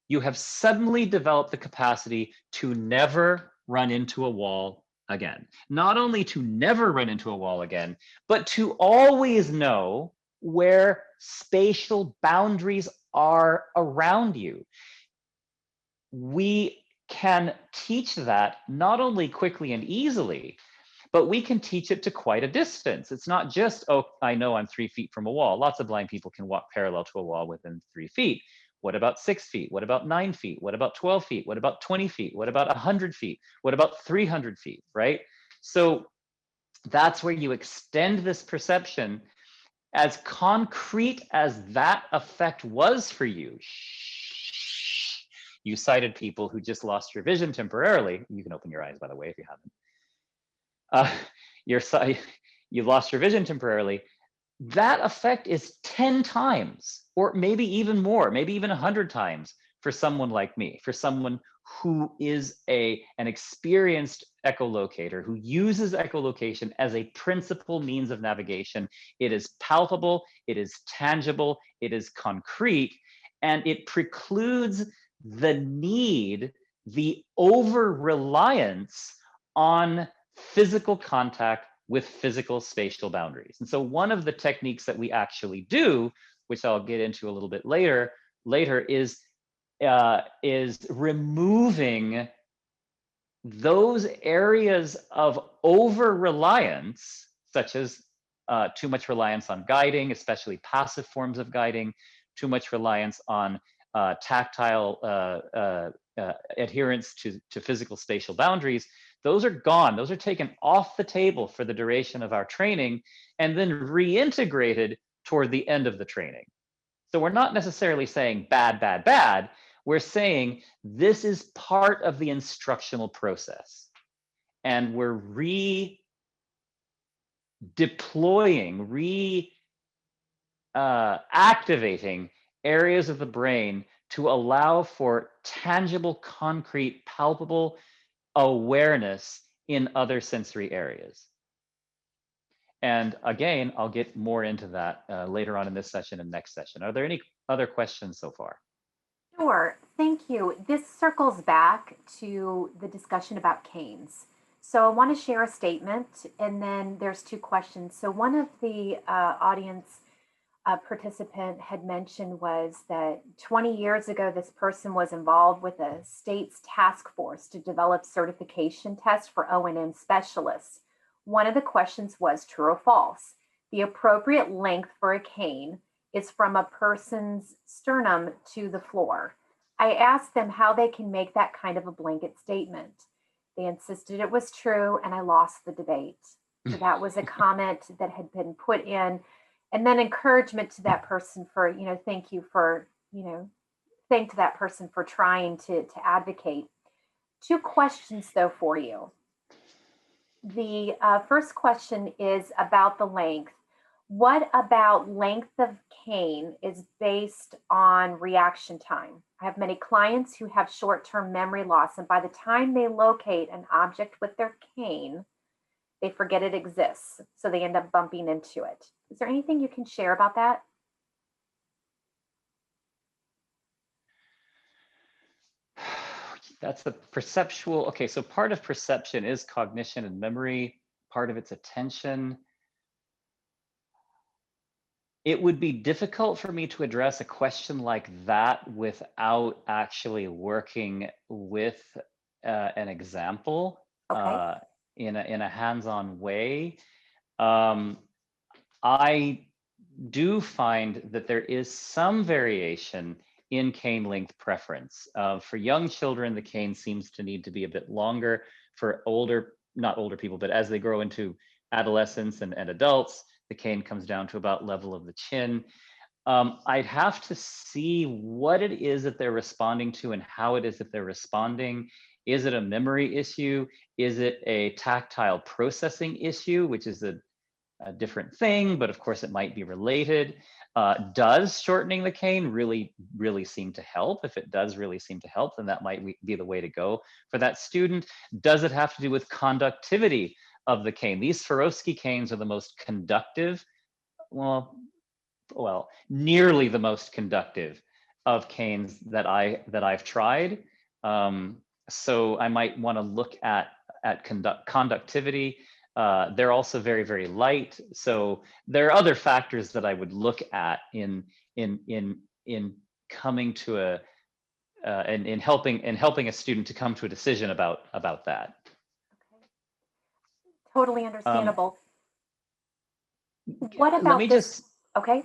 you have suddenly developed the capacity to never run into a wall again. Not only to never run into a wall again, but to always know where spatial boundaries are around you. We can teach that not only quickly and easily, but we can teach it to quite a distance. It's not just, oh, I know I'm 3 feet from a wall. Lots of blind people can walk parallel to a wall within 3 feet. What about 6 feet? What about 9 feet? What about 12 feet? What about 20 feet? What about 100 feet? What about 300 feet, right? So that's where you extend this perception. As concrete as that effect was for you, you cited people who just lost your vision temporarily. You can open your eyes, by the way, if you haven't. You lost your vision temporarily. That effect is 10 times, or maybe even more, maybe even 100 times for someone like me, for someone who is an experienced echolocator, who uses echolocation as a principal means of navigation. It is palpable, it is tangible, it is concrete, and it precludes the need, the over-reliance on physical contact with physical spatial boundaries. And so one of the techniques that we actually do, which I'll get into a little bit later, is removing those areas of over-reliance, such as too much reliance on guiding, especially passive forms of guiding, too much reliance on tactile adherence to physical spatial boundaries. Those are gone. Those are taken off the table for the duration of our training and then reintegrated toward the end of the training. So we're not necessarily saying bad, bad, bad. We're saying this is part of the instructional process. And we're redeploying, activating areas of the brain to allow for tangible, concrete, palpable awareness in other sensory areas. And again, I'll get more into that later on in this session and next session. Are there any other questions so far? Sure, thank you. This circles back to the discussion about canes. So I want to share a statement, and then there's two questions. So one of the audience participant had mentioned was that 20 years ago, this person was involved with a state's task force to develop certification tests for O&M specialists. One of the questions was true or false. The appropriate length for a cane is from a person's sternum to the floor. I asked them how they can make that kind of a blanket statement. They insisted it was true, and I lost the debate. So that was a comment that had been put in, and then encouragement to that person for, thank you for, thank to that person for trying to advocate. Two questions though for you. The first question is about the length. What about length of cane is based on reaction time? I have many clients who have short-term memory loss, and by the time they locate an object with their cane, they forget it exists. So they end up bumping into it. Is there anything you can share about that? That's the perceptual. Okay, so part of perception is cognition and memory. Part of it's attention. It would be difficult for me to address a question like that without actually working with an example. Okay. In a hands-on way. I do find that there is some variation in cane length preference. For young children, the cane seems to need to be a bit longer. For not older people, but as they grow into adolescence and adults, the cane comes down to about level of the chin. I'd have to see what it is that they're responding to and how it is that they're responding. Is it a memory issue? Is it a tactile processing issue, which is a different thing, but of course it might be related. Does shortening the cane really seem to help? If it does really seem to help, then that might be the way to go for that student. Does it have to do with conductivity of the cane? These Swarovski canes are the most conductive, well, nearly the most conductive of canes that I've tried. So I might want to look at conductivity. They're also very, very light. So there are other factors that I would look at in coming to in helping a student to come to a decision about that. Okay. Totally understandable. What about okay.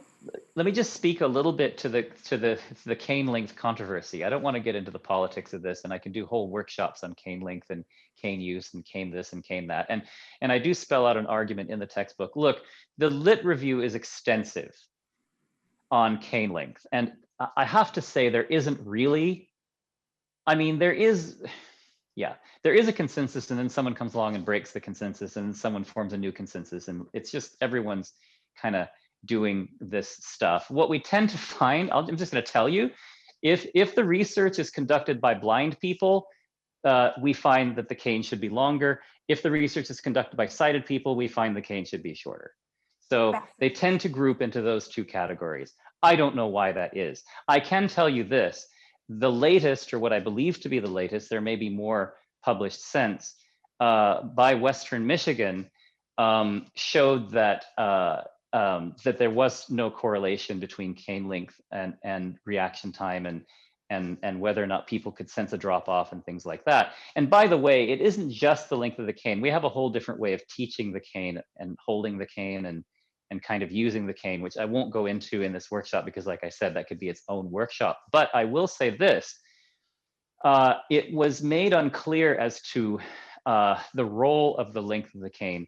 Let me just speak a little bit to the cane length controversy. I don't want to get into the politics of this, and I can do whole workshops on cane length and cane use and cane this and cane that. And I do spell out an argument in the textbook. Look, the lit review is extensive on cane length. And I have to say there isn't really, I mean, there is a consensus, and then someone comes along and breaks the consensus, and someone forms a new consensus, and it's just everyone's kind of doing this stuff. What we tend to find, I'm just going to tell you, If the research is conducted by blind people, we find that the cane should be longer. If the research is conducted by sighted people, we find the cane should be shorter. So they tend to group into those two categories. I don't know why that is. I can tell you this, the latest, or what I believe to be the latest, there may be more published since, by Western Michigan, showed that that there was no correlation between cane length and reaction time and whether or not people could sense a drop off and things like that. And by the way, it isn't just the length of the cane. We have a whole different way of teaching the cane and holding the cane and kind of using the cane, which I won't go into in this workshop because, like I said, that could be its own workshop. But I will say this, it was made unclear as to the role of the length of the cane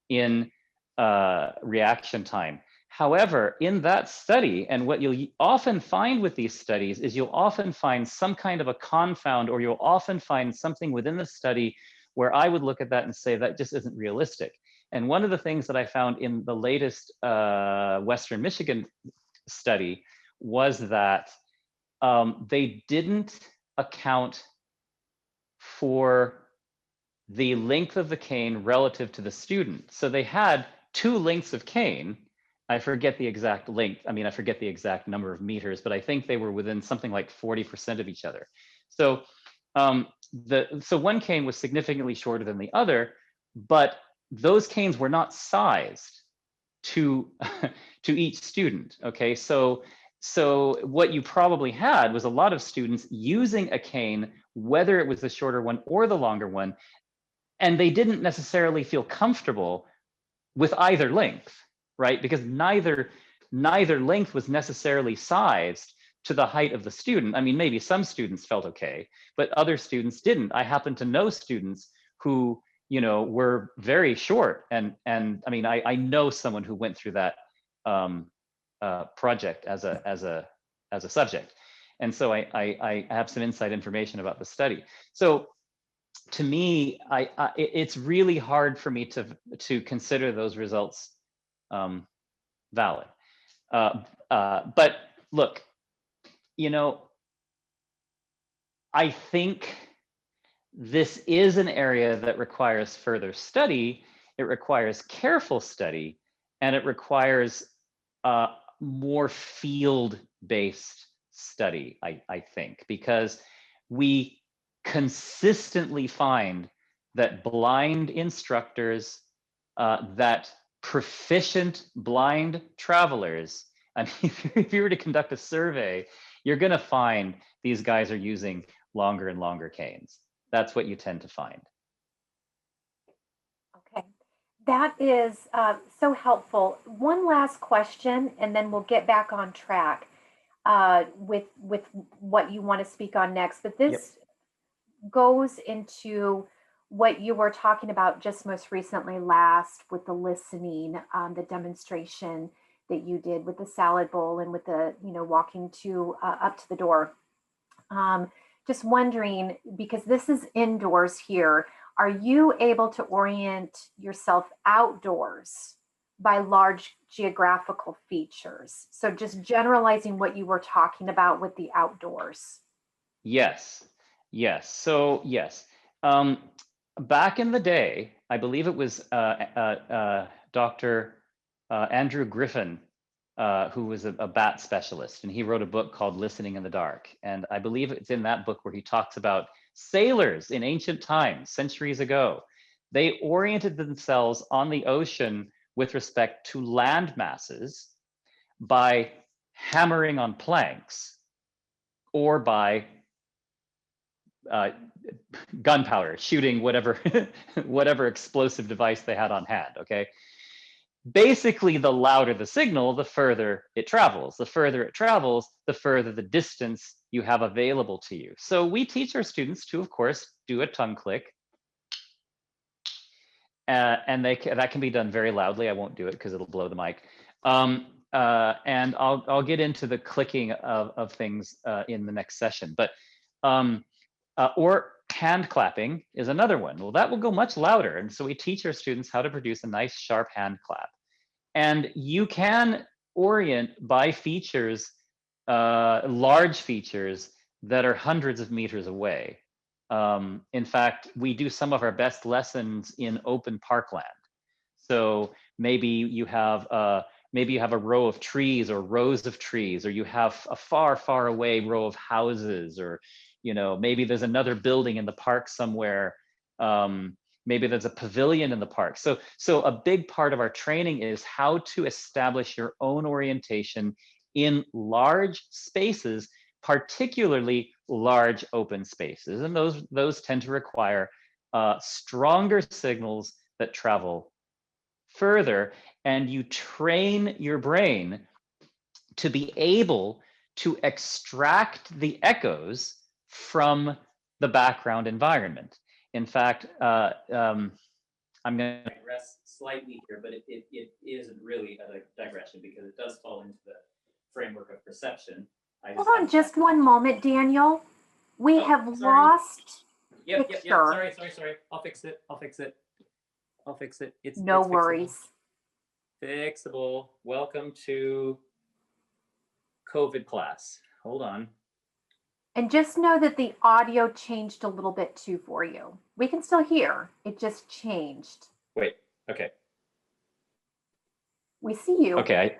in reaction time. However, in that study, and what you'll often find with these studies is you'll often find some kind of a confound, or you'll often find something within the study where I would look at that and say that just isn't realistic. And one of the things that I found in the latest Western Michigan study was that they didn't account for the length of the cane relative to the student. So they had two lengths of cane. I forget the exact length. I mean, I forget the exact number of meters, but I think they were within something like 40% of each other. So so one cane was significantly shorter than the other, but those canes were not sized to to each student. Okay, so what you probably had was a lot of students using a cane, whether it was the shorter one or the longer one, and they didn't necessarily feel comfortable with either length, right? Because neither length was necessarily sized to the height of the student. I mean, maybe some students felt okay, but other students didn't. I happen to know students who, you know, were very short, and I mean, I know someone who went through that project as a subject, and so I have some inside information about the study. So to me, it's really hard for me to consider those results valid. But look, you know, I think this is an area that requires further study. It requires careful study, and it requires more field-based study, I think, because we consistently find that blind instructors, that proficient blind travelers, I mean, if you were to conduct a survey, you're going to find these guys are using longer and longer canes. That's what you tend to find. Okay, that is so helpful. One last question, and then we'll get back on track with what you want to speak on next. But this goes into what you were talking about just most recently last with the listening, the demonstration that you did with the salad bowl and with the, you know, walking to up to the door. Just wondering, because this is indoors here, are you able to orient yourself outdoors by large geographical features? So just generalizing what you were talking about with the outdoors. Yes, yes. So yes, back in the day, I believe it was Dr. Andrew Griffin, who was a bat specialist, and he wrote a book called Listening in the Dark. And I believe it's in that book where he talks about sailors in ancient times, centuries ago. They oriented themselves on the ocean with respect to land masses by hammering on planks or by gunpowder, shooting whatever whatever explosive device they had on hand. Okay. Basically, the louder the signal, the further it travels. The further it travels, the further the distance you have available to you. So we teach our students to, of course, do a tongue click. And that can be done very loudly. I won't do it because it'll blow the mic. And I'll get into the clicking of things in the next session. But or hand clapping is another one. Well, that will go much louder. And so we teach our students how to produce a nice sharp hand clap. And you can orient by features large features that are hundreds of meters away. In fact, we do some of our best lessons in open parkland. So maybe you have a row of trees or rows of trees, or you have a far, far away row of houses, or maybe there's another building in the park somewhere. Maybe there's a pavilion in the park. So a big part of our training is how to establish your own orientation in large spaces, particularly large open spaces. And those tend to require stronger signals that travel further, and you train your brain to be able to extract the echoes from the background environment. In fact, I'm going to digress slightly here, but it isn't really a digression because it does fall into the framework of perception. Hold on just one moment, Daniel. We have lost Yep, picture. Sorry. I'll fix it. It's no it's worries. Fixable. Welcome to COVID class. Hold on. And just know that the audio changed a little bit too for you. We can still hear. It just changed. Wait. Okay. We see you. Okay.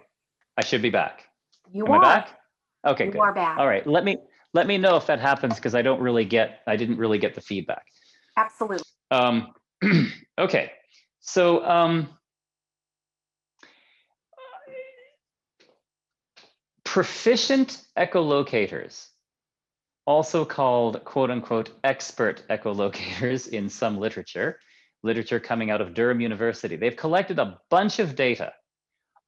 I should be back. You Am are. I back? Okay. You good. are back. All right. Let me know if that happens, because I didn't really get the feedback. Absolutely. Okay. So proficient echolocators, also called quote unquote expert echolocators in some literature coming out of Durham University. They've collected a bunch of data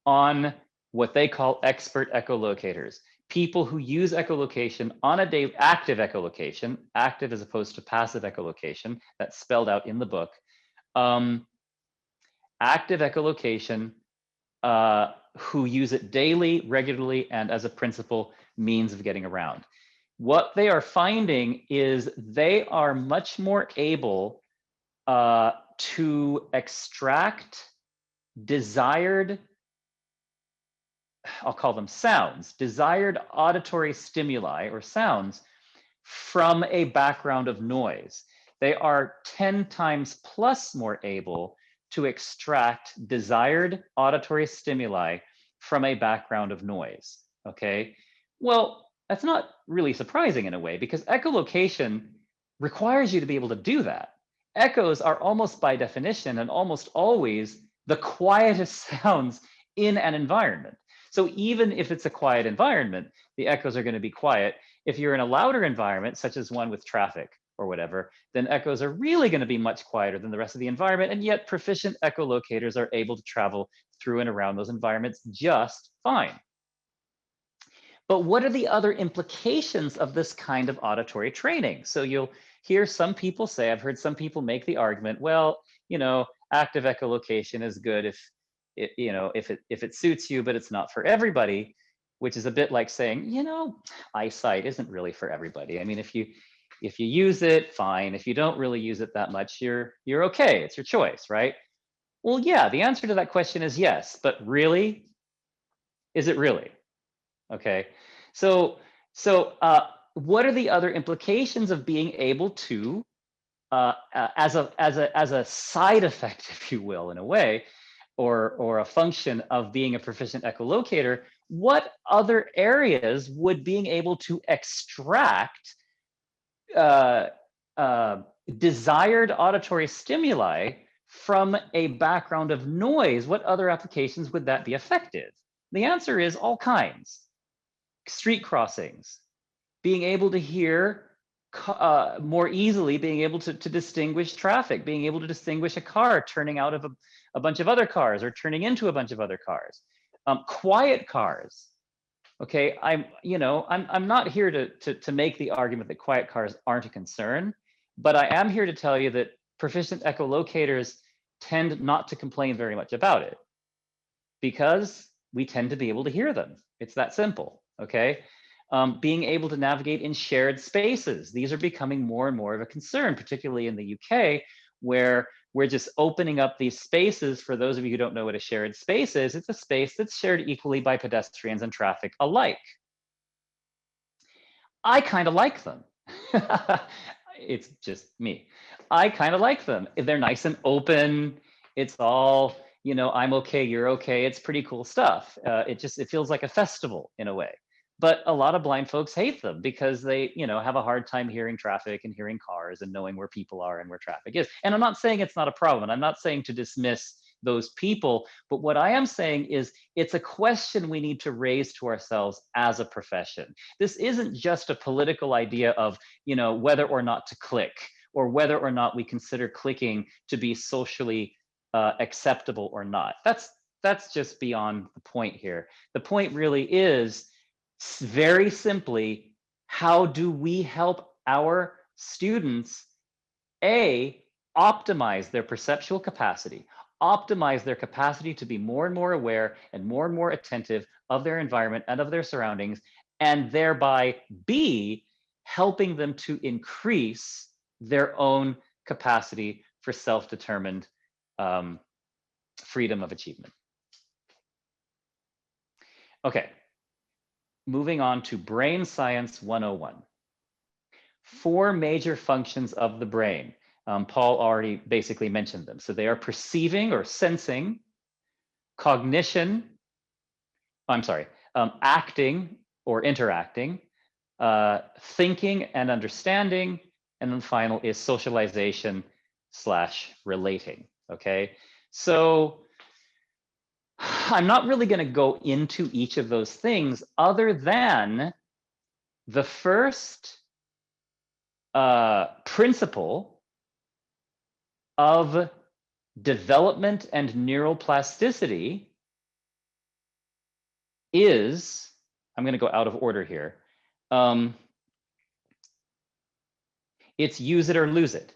on what they call expert echolocators, people who use echolocation on a daily, active echolocation, active as opposed to passive echolocation, that's spelled out in the book. Active echolocation, who use it daily, regularly, and as a principal means of getting around. What they are finding is they are much more able to extract desired, I'll call them sounds, desired auditory stimuli or sounds from a background of noise. They are 10 times plus more able to extract desired auditory stimuli from a background of noise, okay? Well, that's not really surprising in a way, because echolocation requires you to be able to do that. Echoes are almost by definition and almost always the quietest sounds in an environment. So even if it's a quiet environment, the echoes are going to be quiet. If you're in a louder environment, such as one with traffic or whatever, then echoes are really going to be much quieter than the rest of the environment. And yet proficient echolocators are able to travel through and around those environments just fine. But what are the other implications of this kind of auditory training? So you'll hear some people say, I've heard some people make the argument, well, active echolocation is good if it suits you, but it's not for everybody, which is a bit like saying, eyesight isn't really for everybody. I mean, if you use it, fine. If you don't really use it that much, you're okay. It's your choice, right? Well, yeah, the answer to that question is yes, but really, is it really? Okay, so what are the other implications of being able to, as a side effect, if you will, in a way, or a function of being a proficient echolocator, what other areas would being able to extract desired auditory stimuli from a background of noise, what other applications would that be effective? The answer is all kinds. Street crossings, being able to hear more easily, being able to distinguish traffic, being able to distinguish a car turning out of a bunch of other cars or turning into a bunch of other cars. Quiet cars. Okay, I'm not here to make the argument that quiet cars aren't a concern, but I am here to tell you that proficient echolocators tend not to complain very much about it, because we tend to be able to hear them. It's that simple, okay? Being able to navigate in shared spaces. These are becoming more and more of a concern, particularly in the UK, where we're just opening up these spaces. For those of you who don't know what a shared space is, it's a space that's shared equally by pedestrians and traffic alike. I kind of like them. It's just me. I kind of like them. They're nice and open. It's all, you know, I'm okay, you're okay. It's pretty cool stuff. It feels like a festival in a way. But a lot of blind folks hate them because they, you know, have a hard time hearing traffic and hearing cars and knowing where people are and where traffic is. And I'm not saying it's not a problem. I'm not saying to dismiss those people. But what I am saying is it's a question we need to raise to ourselves as a profession. This isn't just a political idea of, you know, whether or not to click or whether or not we consider clicking to be socially acceptable or not. That's just beyond the point here. The point really is very simply, how do we help our students, A, optimize their perceptual capacity, optimize their capacity to be more and more aware and more attentive of their environment and of their surroundings, and thereby B, helping them to increase their own capacity for self-determined freedom of achievement. Okay, moving on to Brain Science 101. 4 major functions of the brain. Paul already basically mentioned them. So they are perceiving or sensing, cognition, acting or interacting, thinking and understanding, and then final is socialization / relating, okay? So I'm not really gonna go into each of those things other than the first principle of development and neuroplasticity is, I'm going to go out of order here. It's use it or lose it.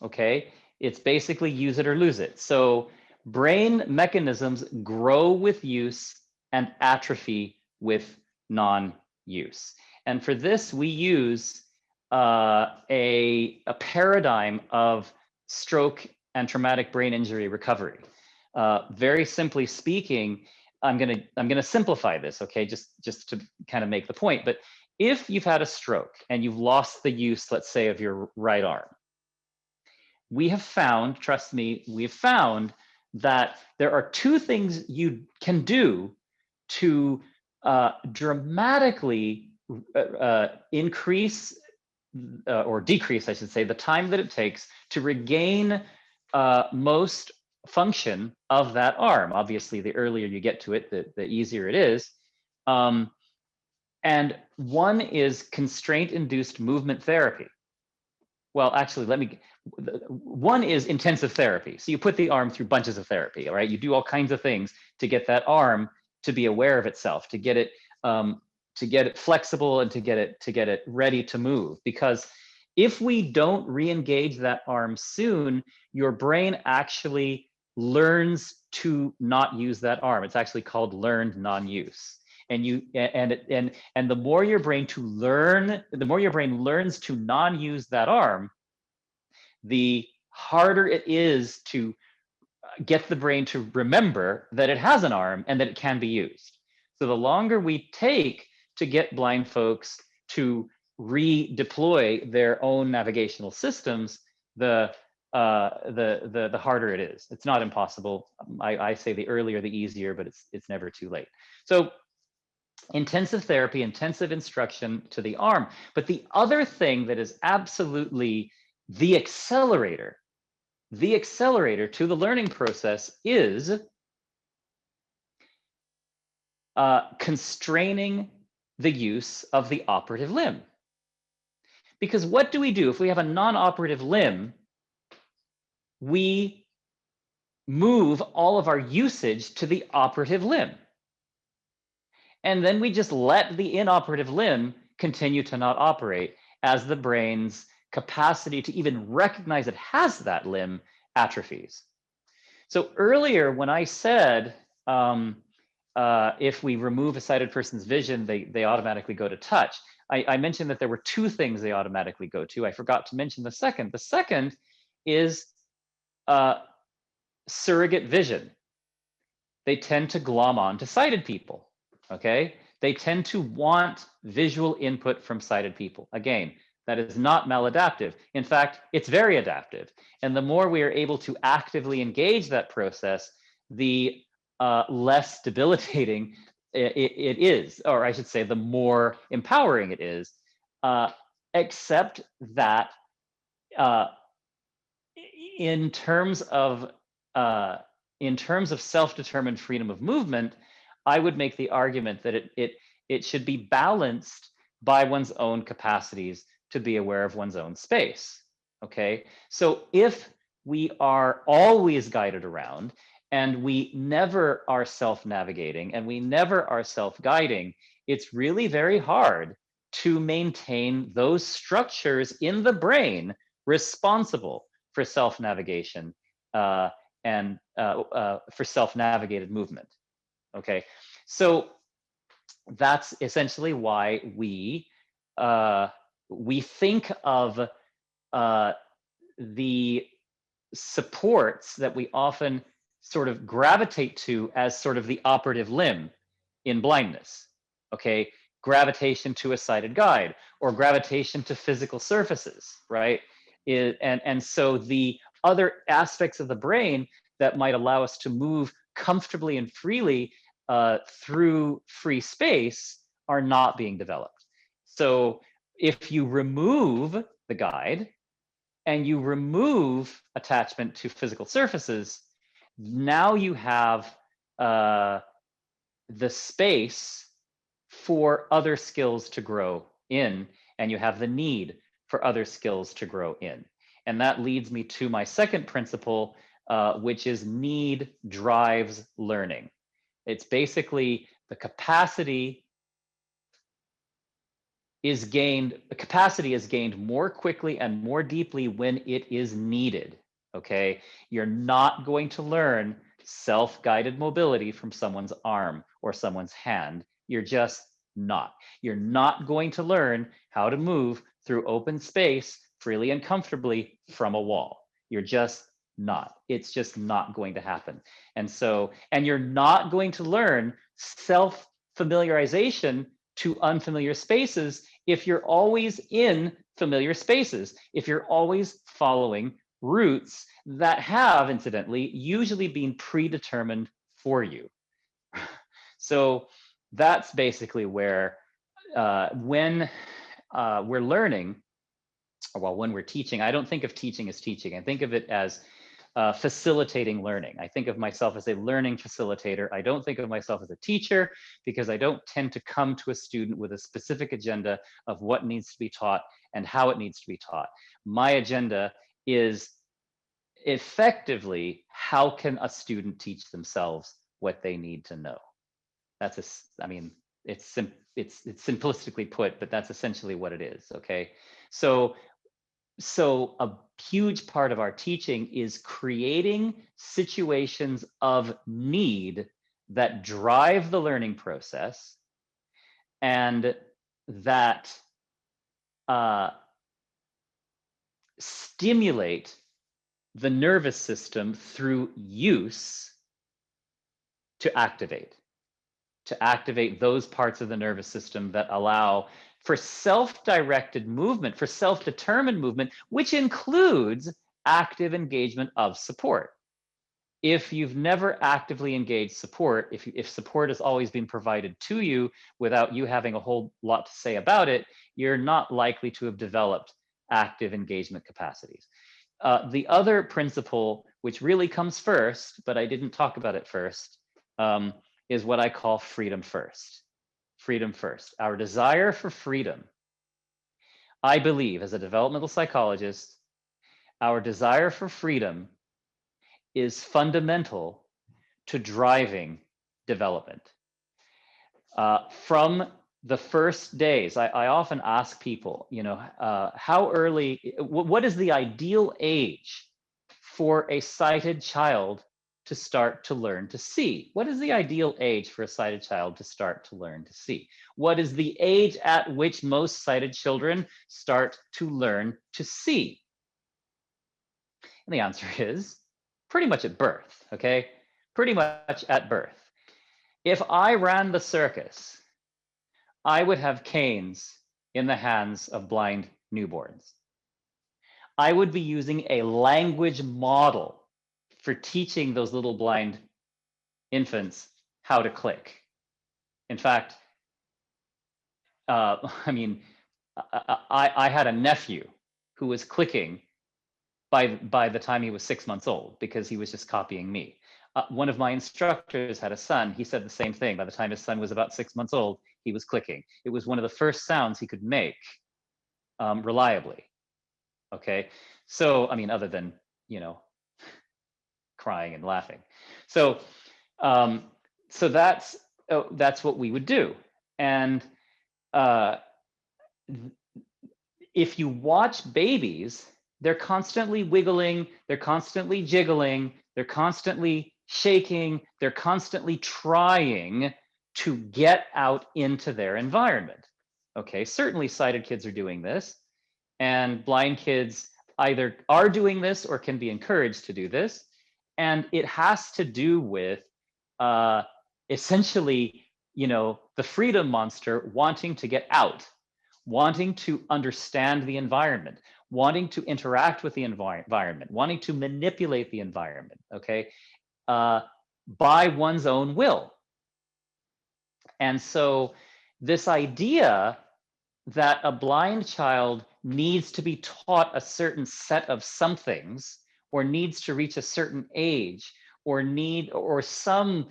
Okay, it's basically use it or lose it. So brain mechanisms grow with use and atrophy with non-use. And for this, we use a paradigm of stroke and traumatic brain injury recovery. Very simply speaking, I'm gonna simplify this, okay, just to kind of make the point. But if you've had a stroke and you've lost the use, let's say, of your right arm, we have found, trust me, we've found that there are 2 things you can do to dramatically increase or decrease, I should say, the time that it takes to regain most function of that arm. Obviously, the earlier you get to it, the easier it is. And one is constraint-induced movement therapy. Well, actually, one is intensive therapy. So you put the arm through bunches of therapy, all right? You do all kinds of things to get that arm to be aware of itself, to get it flexible and to get it ready to move. Because if we don't re-engage that arm soon, your brain actually learns to not use that arm. It's actually called learned non-use. And the more your brain learns to non-use that arm, the harder it is to get the brain to remember that it has an arm and that it can be used. So the longer we take to get blind folks to redeploy their own navigational systems, the harder it is. It's not impossible. I say the earlier the easier, but it's never too late. So intensive therapy, intensive instruction to the arm. But the other thing that is absolutely the accelerator to the learning process is constraining the use of the operative limb. Because what do we do if we have a non-operative limb? We move all of our usage to the operative limb. And then we just let the inoperative limb continue to not operate as the brain's capacity to even recognize it has that limb atrophies. So earlier when I said, if we remove a sighted person's vision, they automatically go to touch. I mentioned that there were 2 things they automatically go to. I forgot to mention the second. The second is surrogate vision. They tend to glom on to sighted people, okay? They tend to want visual input from sighted people. Again, that is not maladaptive. In fact, it's very adaptive. And the more we are able to actively engage that process, the less debilitating it is, or I should say, the more empowering it is. Except that in terms of self-determined freedom of movement, I would make the argument that it should be balanced by one's own capacities to be aware of one's own space. Okay, so if we are always guided around and we never are self-navigating and we never are self-guiding, it's really very hard to maintain those structures in the brain responsible for self-navigation and for self-navigated movement. Okay, so that's essentially why we think of the supports that we often sort of gravitate to as sort of the operative limb in blindness. Okay, gravitation to a sighted guide or gravitation to physical surfaces, right? And so the other aspects of the brain that might allow us to move comfortably and freely through free space are not being developed. So if you remove the guide and you remove attachment to physical surfaces, now you have the space for other skills to grow in, and you have the need for other skills to grow in. And that leads me to my second principle, which is need drives learning. It's basically the capacity is gained more quickly and more deeply when it is needed. Okay, you're not going to learn self-guided mobility from someone's arm or someone's hand. You're just not. You're not going to learn how to move through open space freely and comfortably from a wall. You're just not. It's just not going to happen. And you're not going to learn self-familiarization to unfamiliar spaces if you're always in familiar spaces, if you're always following routes that have, incidentally, usually been predetermined for you. So that's basically where when we're learning, well, when we're teaching, I don't think of teaching as teaching. I think of it as facilitating learning. I think of myself as a learning facilitator. I don't think of myself as a teacher because I don't tend to come to a student with a specific agenda of what needs to be taught and how it needs to be taught. My agenda is effectively, how can a student teach themselves what they need to know? That's it's simplistically put, but that's essentially what it is. Okay, so a huge part of our teaching is creating situations of need that drive the learning process and that stimulate the nervous system through use to activate those parts of the nervous system that allow for self-directed movement, for self-determined movement, which includes active engagement of support. If you've never actively engaged support, if support has always been provided to you without you having a whole lot to say about it, you're not likely to have developed active engagement capacities. The other principle, which really comes first, but I didn't talk about it first, is what I call freedom first. Freedom first. Our desire for freedom, I believe, as a developmental psychologist, our desire for freedom is fundamental to driving development. From the first days, I often ask people, how early, what is the ideal age for a sighted child to start to learn to see? What is the ideal age for a sighted child to start to learn to see? What is the age at which most sighted children start to learn to see? And the answer is pretty much at birth, okay? Pretty much at birth. If I ran the circus I would have canes in the hands of blind newborns. I would be using a language model for teaching those little blind infants how to click. In fact, I mean, I had a nephew who was clicking by the time he was 6 months old because he was just copying me. One of my instructors had a son. He said the same thing. By the time his son was about 6 months old, he was clicking. It was one of the first sounds he could make reliably. Okay, so I mean, other than, you know, crying and laughing. So so that's what we would do. And if you watch babies, they're constantly wiggling, they're constantly jiggling, they're constantly shaking, they're constantly trying to get out into their environment. Okay, certainly sighted kids are doing this, and blind kids either are doing this or can be encouraged to do this. And it has to do with essentially, you know, the freedom monster wanting to get out, wanting to understand the environment, wanting to interact with the environment, wanting to manipulate the environment, okay, by one's own will. And so this idea that a blind child needs to be taught a certain set of somethings, or needs to reach a certain age, or some,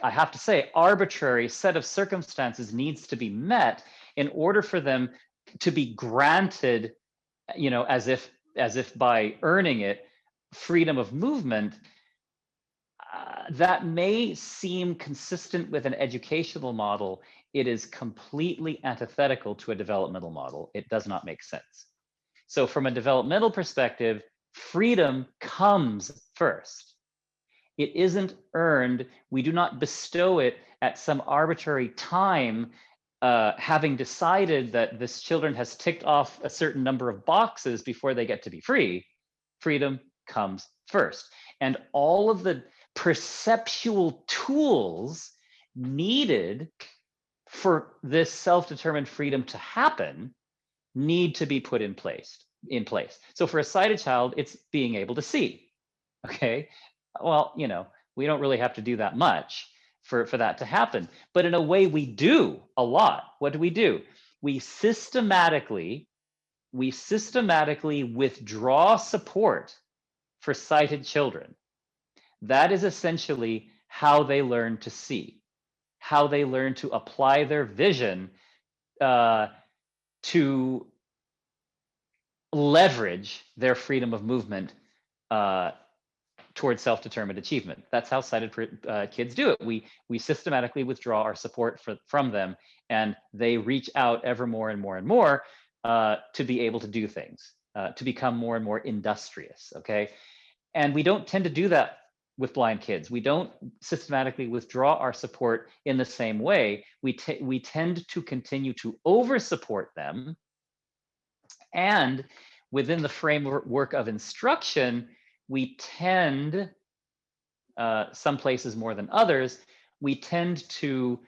I have to say, arbitrary set of circumstances needs to be met in order for them to be granted, you know, as if by earning it, freedom of movement, that may seem consistent with an educational model. It is completely antithetical to a developmental model. It does not make sense. So from a developmental perspective, freedom comes first. It isn't earned. We do not bestow it at some arbitrary time, having decided that this children has ticked off a certain number of boxes before they get to be free. Freedom comes first. And all of the perceptual tools needed for this self-determined freedom to happen need to be put in place. So for a sighted child, it's being able to see. Okay, well, you know, we don't really have to do that much for that to happen, but in a way we do a lot. What do? We systematically withdraw support for sighted children. That is essentially how they learn to see, how they learn to apply their vision to leverage their freedom of movement towards self-determined achievement. That's how sighted kids do it. We systematically withdraw our support from them, and they reach out ever more and more and more to be able to do things, to become more and more industrious, okay? And we don't tend to do that with blind kids. We don't systematically withdraw our support in the same way. We tend to continue to over-support them, and within the framework of instruction, we tend, some places more than others, we tend to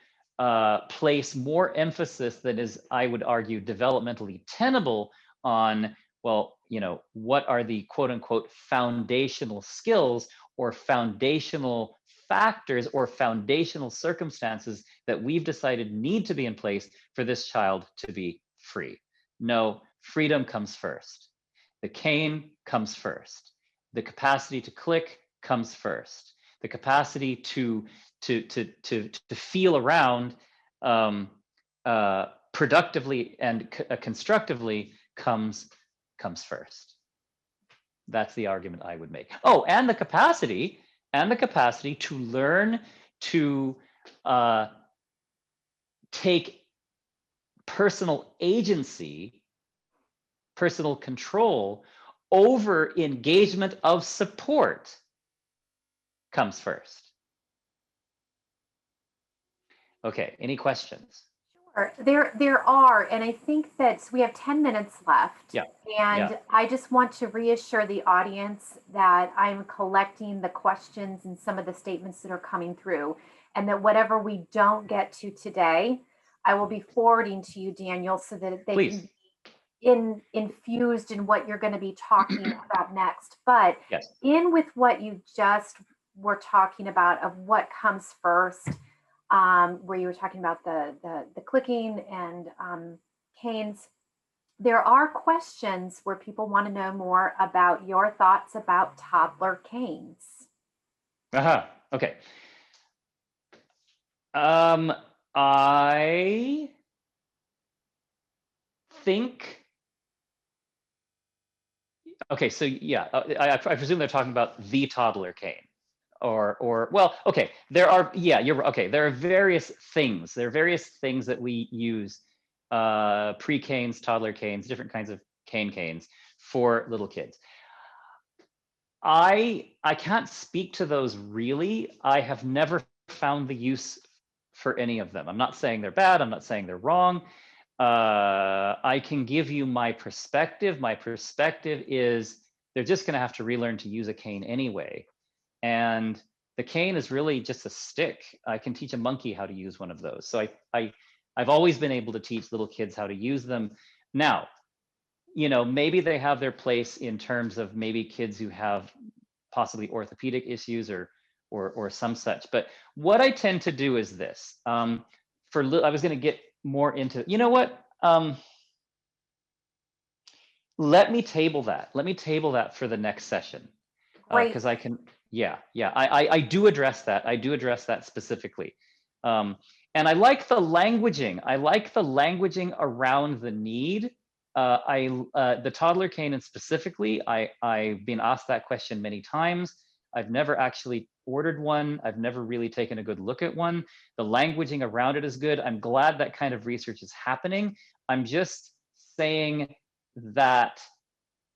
place more emphasis than is, I would argue, developmentally tenable on, well, you know, what are the quote unquote foundational skills or foundational factors or foundational circumstances that we've decided need to be in place for this child to be free. No, freedom comes first. The cane comes first. The capacity to click comes first. The capacity to feel around productively and constructively comes first. That's the argument I would make. Oh, and the capacity to learn to take personal agency, personal control over engagement of support comes first. Okay, any questions? Sure. There are, and I think that we have 10 minutes left. Yeah. And I just want to reassure the audience that I'm collecting the questions and some of the statements that are coming through, and that whatever we don't get to today, I will be forwarding to you, Daniel, so that they Please. can be infused in what you're going to be talking about next. But Yes. in with what you just were talking about of what comes first, where you were talking about the clicking and canes, there are questions where people want to know more about your thoughts about toddler canes. Okay. I think, okay, so yeah, I presume they're talking about the toddler cane. Or well, okay, there are, yeah, you're okay. There are various things. There are various things that we use, pre-canes, toddler canes, different kinds of canes for little kids. I can't speak to those really. I have never found the use for any of them. I'm not saying they're bad. I'm not saying they're wrong. I can give you my perspective. My perspective is they're just going to have to relearn to use a cane anyway. And the cane is really just a stick. I can teach a monkey how to use one of those. So I've always been able to teach little kids how to use them. Now, you know, maybe they have their place in terms of maybe kids who have possibly orthopedic issues or some such. But what I tend to do is this. I was going to get more into, you know what? Let me table that. Let me table that for the next session. Because I can, yeah, I do address that. I do address that specifically. And I like the languaging. I like the languaging around the need. The toddler cane, and specifically, I've been asked that question many times. I've never actually ordered one. I've never really taken a good look at one. The languaging around it is good. I'm glad that kind of research is happening. I'm just saying that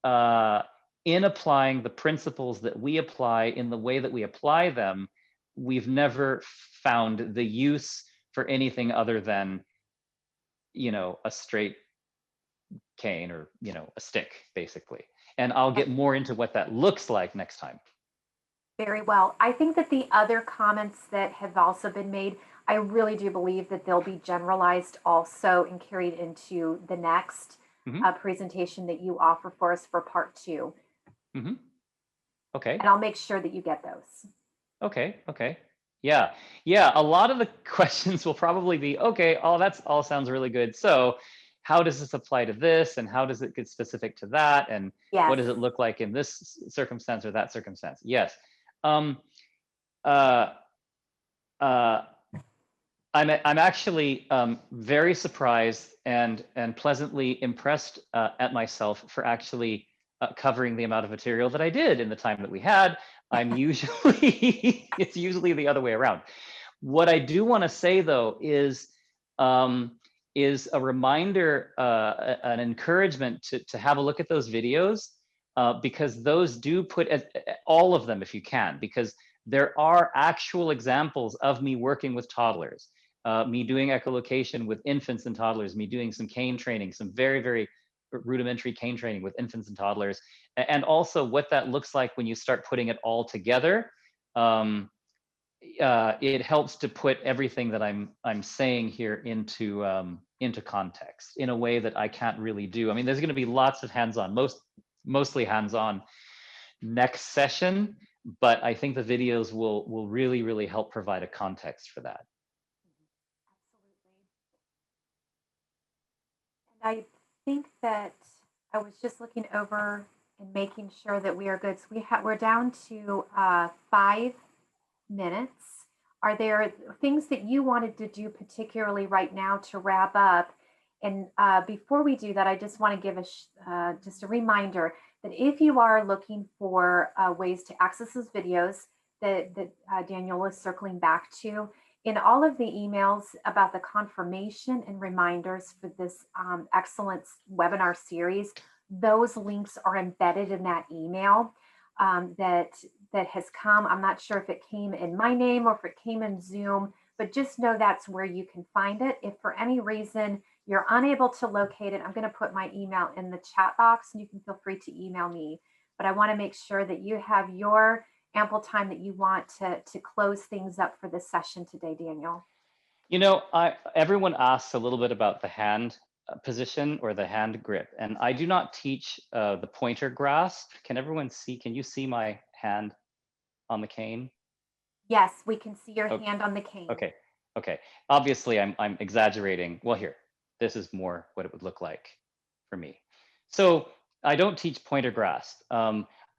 in applying the principles that we apply in the way that we apply them, we've never found the use for anything other than, you know, a straight cane or, you know, a stick, basically. And I'll get more into what that looks like next time. Very well. I think that the other comments that have also been made, I really do believe that they'll be generalized also and carried into the next presentation that you offer for us for part 2. Okay. And I'll make sure that you get those. Okay. Yeah. A lot of the questions will probably be, okay, that all sounds really good. So how does this apply to this? And how does it get specific to that? And what does it look like in this circumstance or that circumstance? Yes. I'm actually very surprised and pleasantly impressed at myself for actually covering the amount of material that I did in the time that we had. I'm usually, it's usually the other way around. What I do want to say though is a reminder, an encouragement to have a look at those videos, because those do put all of them if you can, because there are actual examples of me working with toddlers, me doing echolocation with infants and toddlers, me doing some cane training, some very, very rudimentary cane training with infants and toddlers, and also what that looks like when you start putting it all together. It helps to put everything that I'm saying here into context in a way that I can't really do. I mean, there's going to be lots of hands-on, mostly hands-on next session, but I think the videos will really, really help provide a context for that. Absolutely. And I think that I was just looking over and making sure that we are good. So we're down to 5 minutes. Are there things that you wanted to do particularly right now to wrap up? And before we do that, I just want to give just a reminder that if you are looking for ways to access those videos that Daniel is circling back to, in all of the emails about the confirmation and reminders for this excellence webinar series, those links are embedded in that email that has come. I'm not sure if it came in my name or if it came in Zoom, but just know that's where you can find it. If for any reason you're unable to locate it, I'm going to put my email in the chat box and you can feel free to email me. But I want to make sure that you have your ample time that you want to close things up for this session today, Daniel. You know, everyone asks a little bit about the hand position or the hand grip, and I do not teach the pointer grasp. Can everyone see? Can you see my hand on the cane? Yes, we can see your Okay. hand on the cane. Okay. Okay. Obviously, I'm exaggerating. Well, here, this is more what it would look like for me. So I don't teach pointer grasp.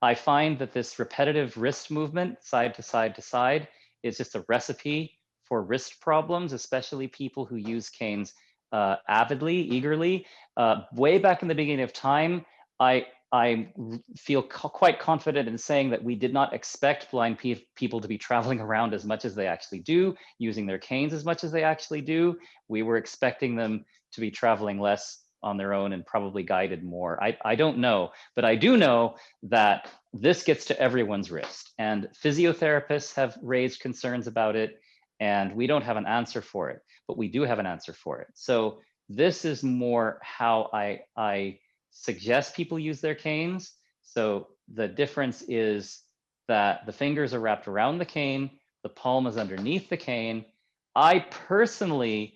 I find that this repetitive wrist movement, side to side to side, is just a recipe for wrist problems, especially people who use canes avidly, eagerly. Way back in the beginning of time, I feel quite confident in saying that we did not expect blind people to be traveling around as much as they actually do, using their canes as much as they actually do. We were expecting them to be traveling less on their own and probably guided more. I don't know, but I do know that this gets to everyone's wrist, and physiotherapists have raised concerns about it, and we don't have an answer for it, but we do have an answer for it. So this is more how I suggest people use their canes. So the difference is that the fingers are wrapped around the cane, the palm is underneath the cane. I personally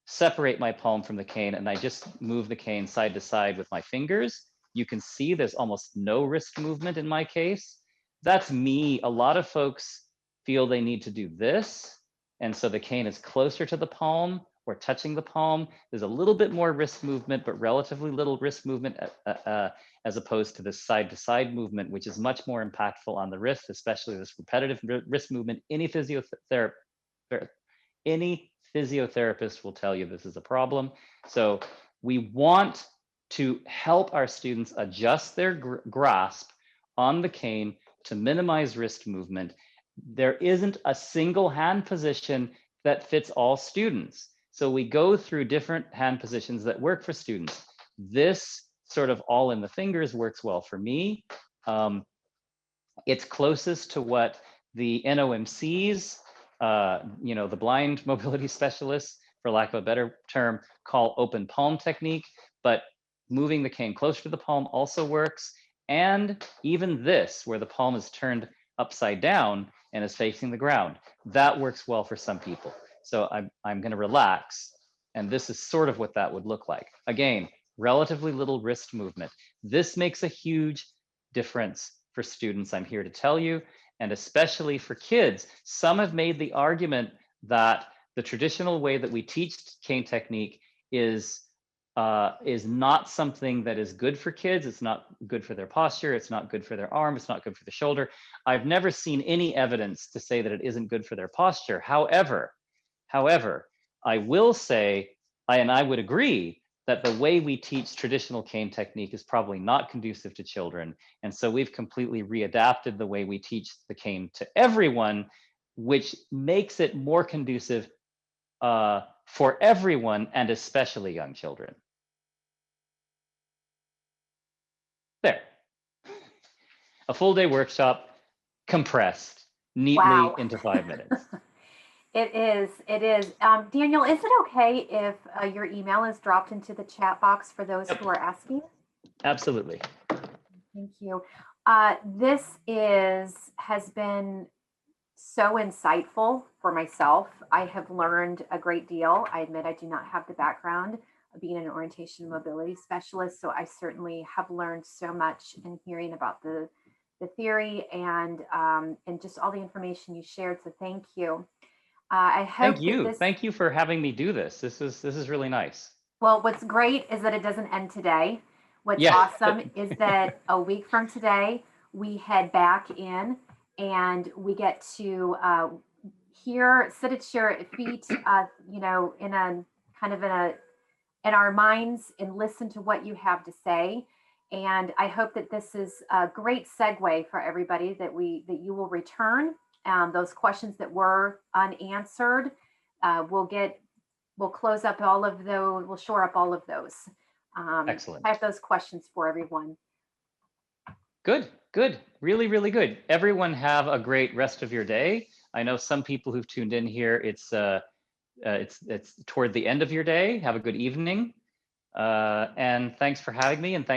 separate my palm from the cane and I just move the cane side to side with my fingers. You can see there's almost no wrist movement in my case. That's me. A lot of folks feel they need to do this. And so the cane is closer to the palm or touching the palm. There's a little bit more wrist movement, but relatively little wrist movement as opposed to this side to side movement, which is much more impactful on the wrist, especially this repetitive wrist movement. Any physiotherapist will tell you this is a problem. So we want to help our students adjust their grasp on the cane to minimize wrist movement. There isn't a single hand position that fits all students. So we go through different hand positions that work for students. This sort of all in the fingers works well for me. It's closest to what the NOMCs, the blind mobility specialists, for lack of a better term, call open palm technique, but moving the cane closer to the palm also works. And even this, where the palm is turned upside down and is facing the ground, that works well for some people. So I'm going to relax. And this is sort of what that would look like. Again, relatively little wrist movement. This makes a huge difference for students, I'm here to tell you, and especially for kids. Some have made the argument that the traditional way that we teach cane technique is not something that is good for kids. It's not good for their posture. It's not good for their arm. It's not good for the shoulder. I've never seen any evidence to say that it isn't good for their posture. However, I will say, and I would agree, that the way we teach traditional cane technique is probably not conducive to children. And so we've completely readapted the way we teach the cane to everyone, which makes it more conducive for everyone, and especially young children. There. A full day workshop compressed neatly into 5 minutes. It is. Daniel, is it okay if your email is dropped into the chat box for those who are asking? Absolutely. Thank you. This has been so insightful for myself. I have learned a great deal. I admit I do not have the background of being an orientation and mobility specialist, so I certainly have learned so much in hearing about the theory and just all the information you shared. So thank you. I hope Thank you. Thank you for having me do this. This is really nice. Well, what's great is that it doesn't end today. What's awesome is that a week from today, we head back in and we get to sit at your feet, in our minds and listen to what you have to say. And I hope that this is a great segue for everybody that you will return those questions that were unanswered. We'll close up all of those. We'll shore up all of those. Excellent. I have those questions for everyone. Good. Really, really good. Everyone have a great rest of your day. I know some people who've tuned in here, it's toward the end of your day. Have a good evening. And thanks for having me, and thanks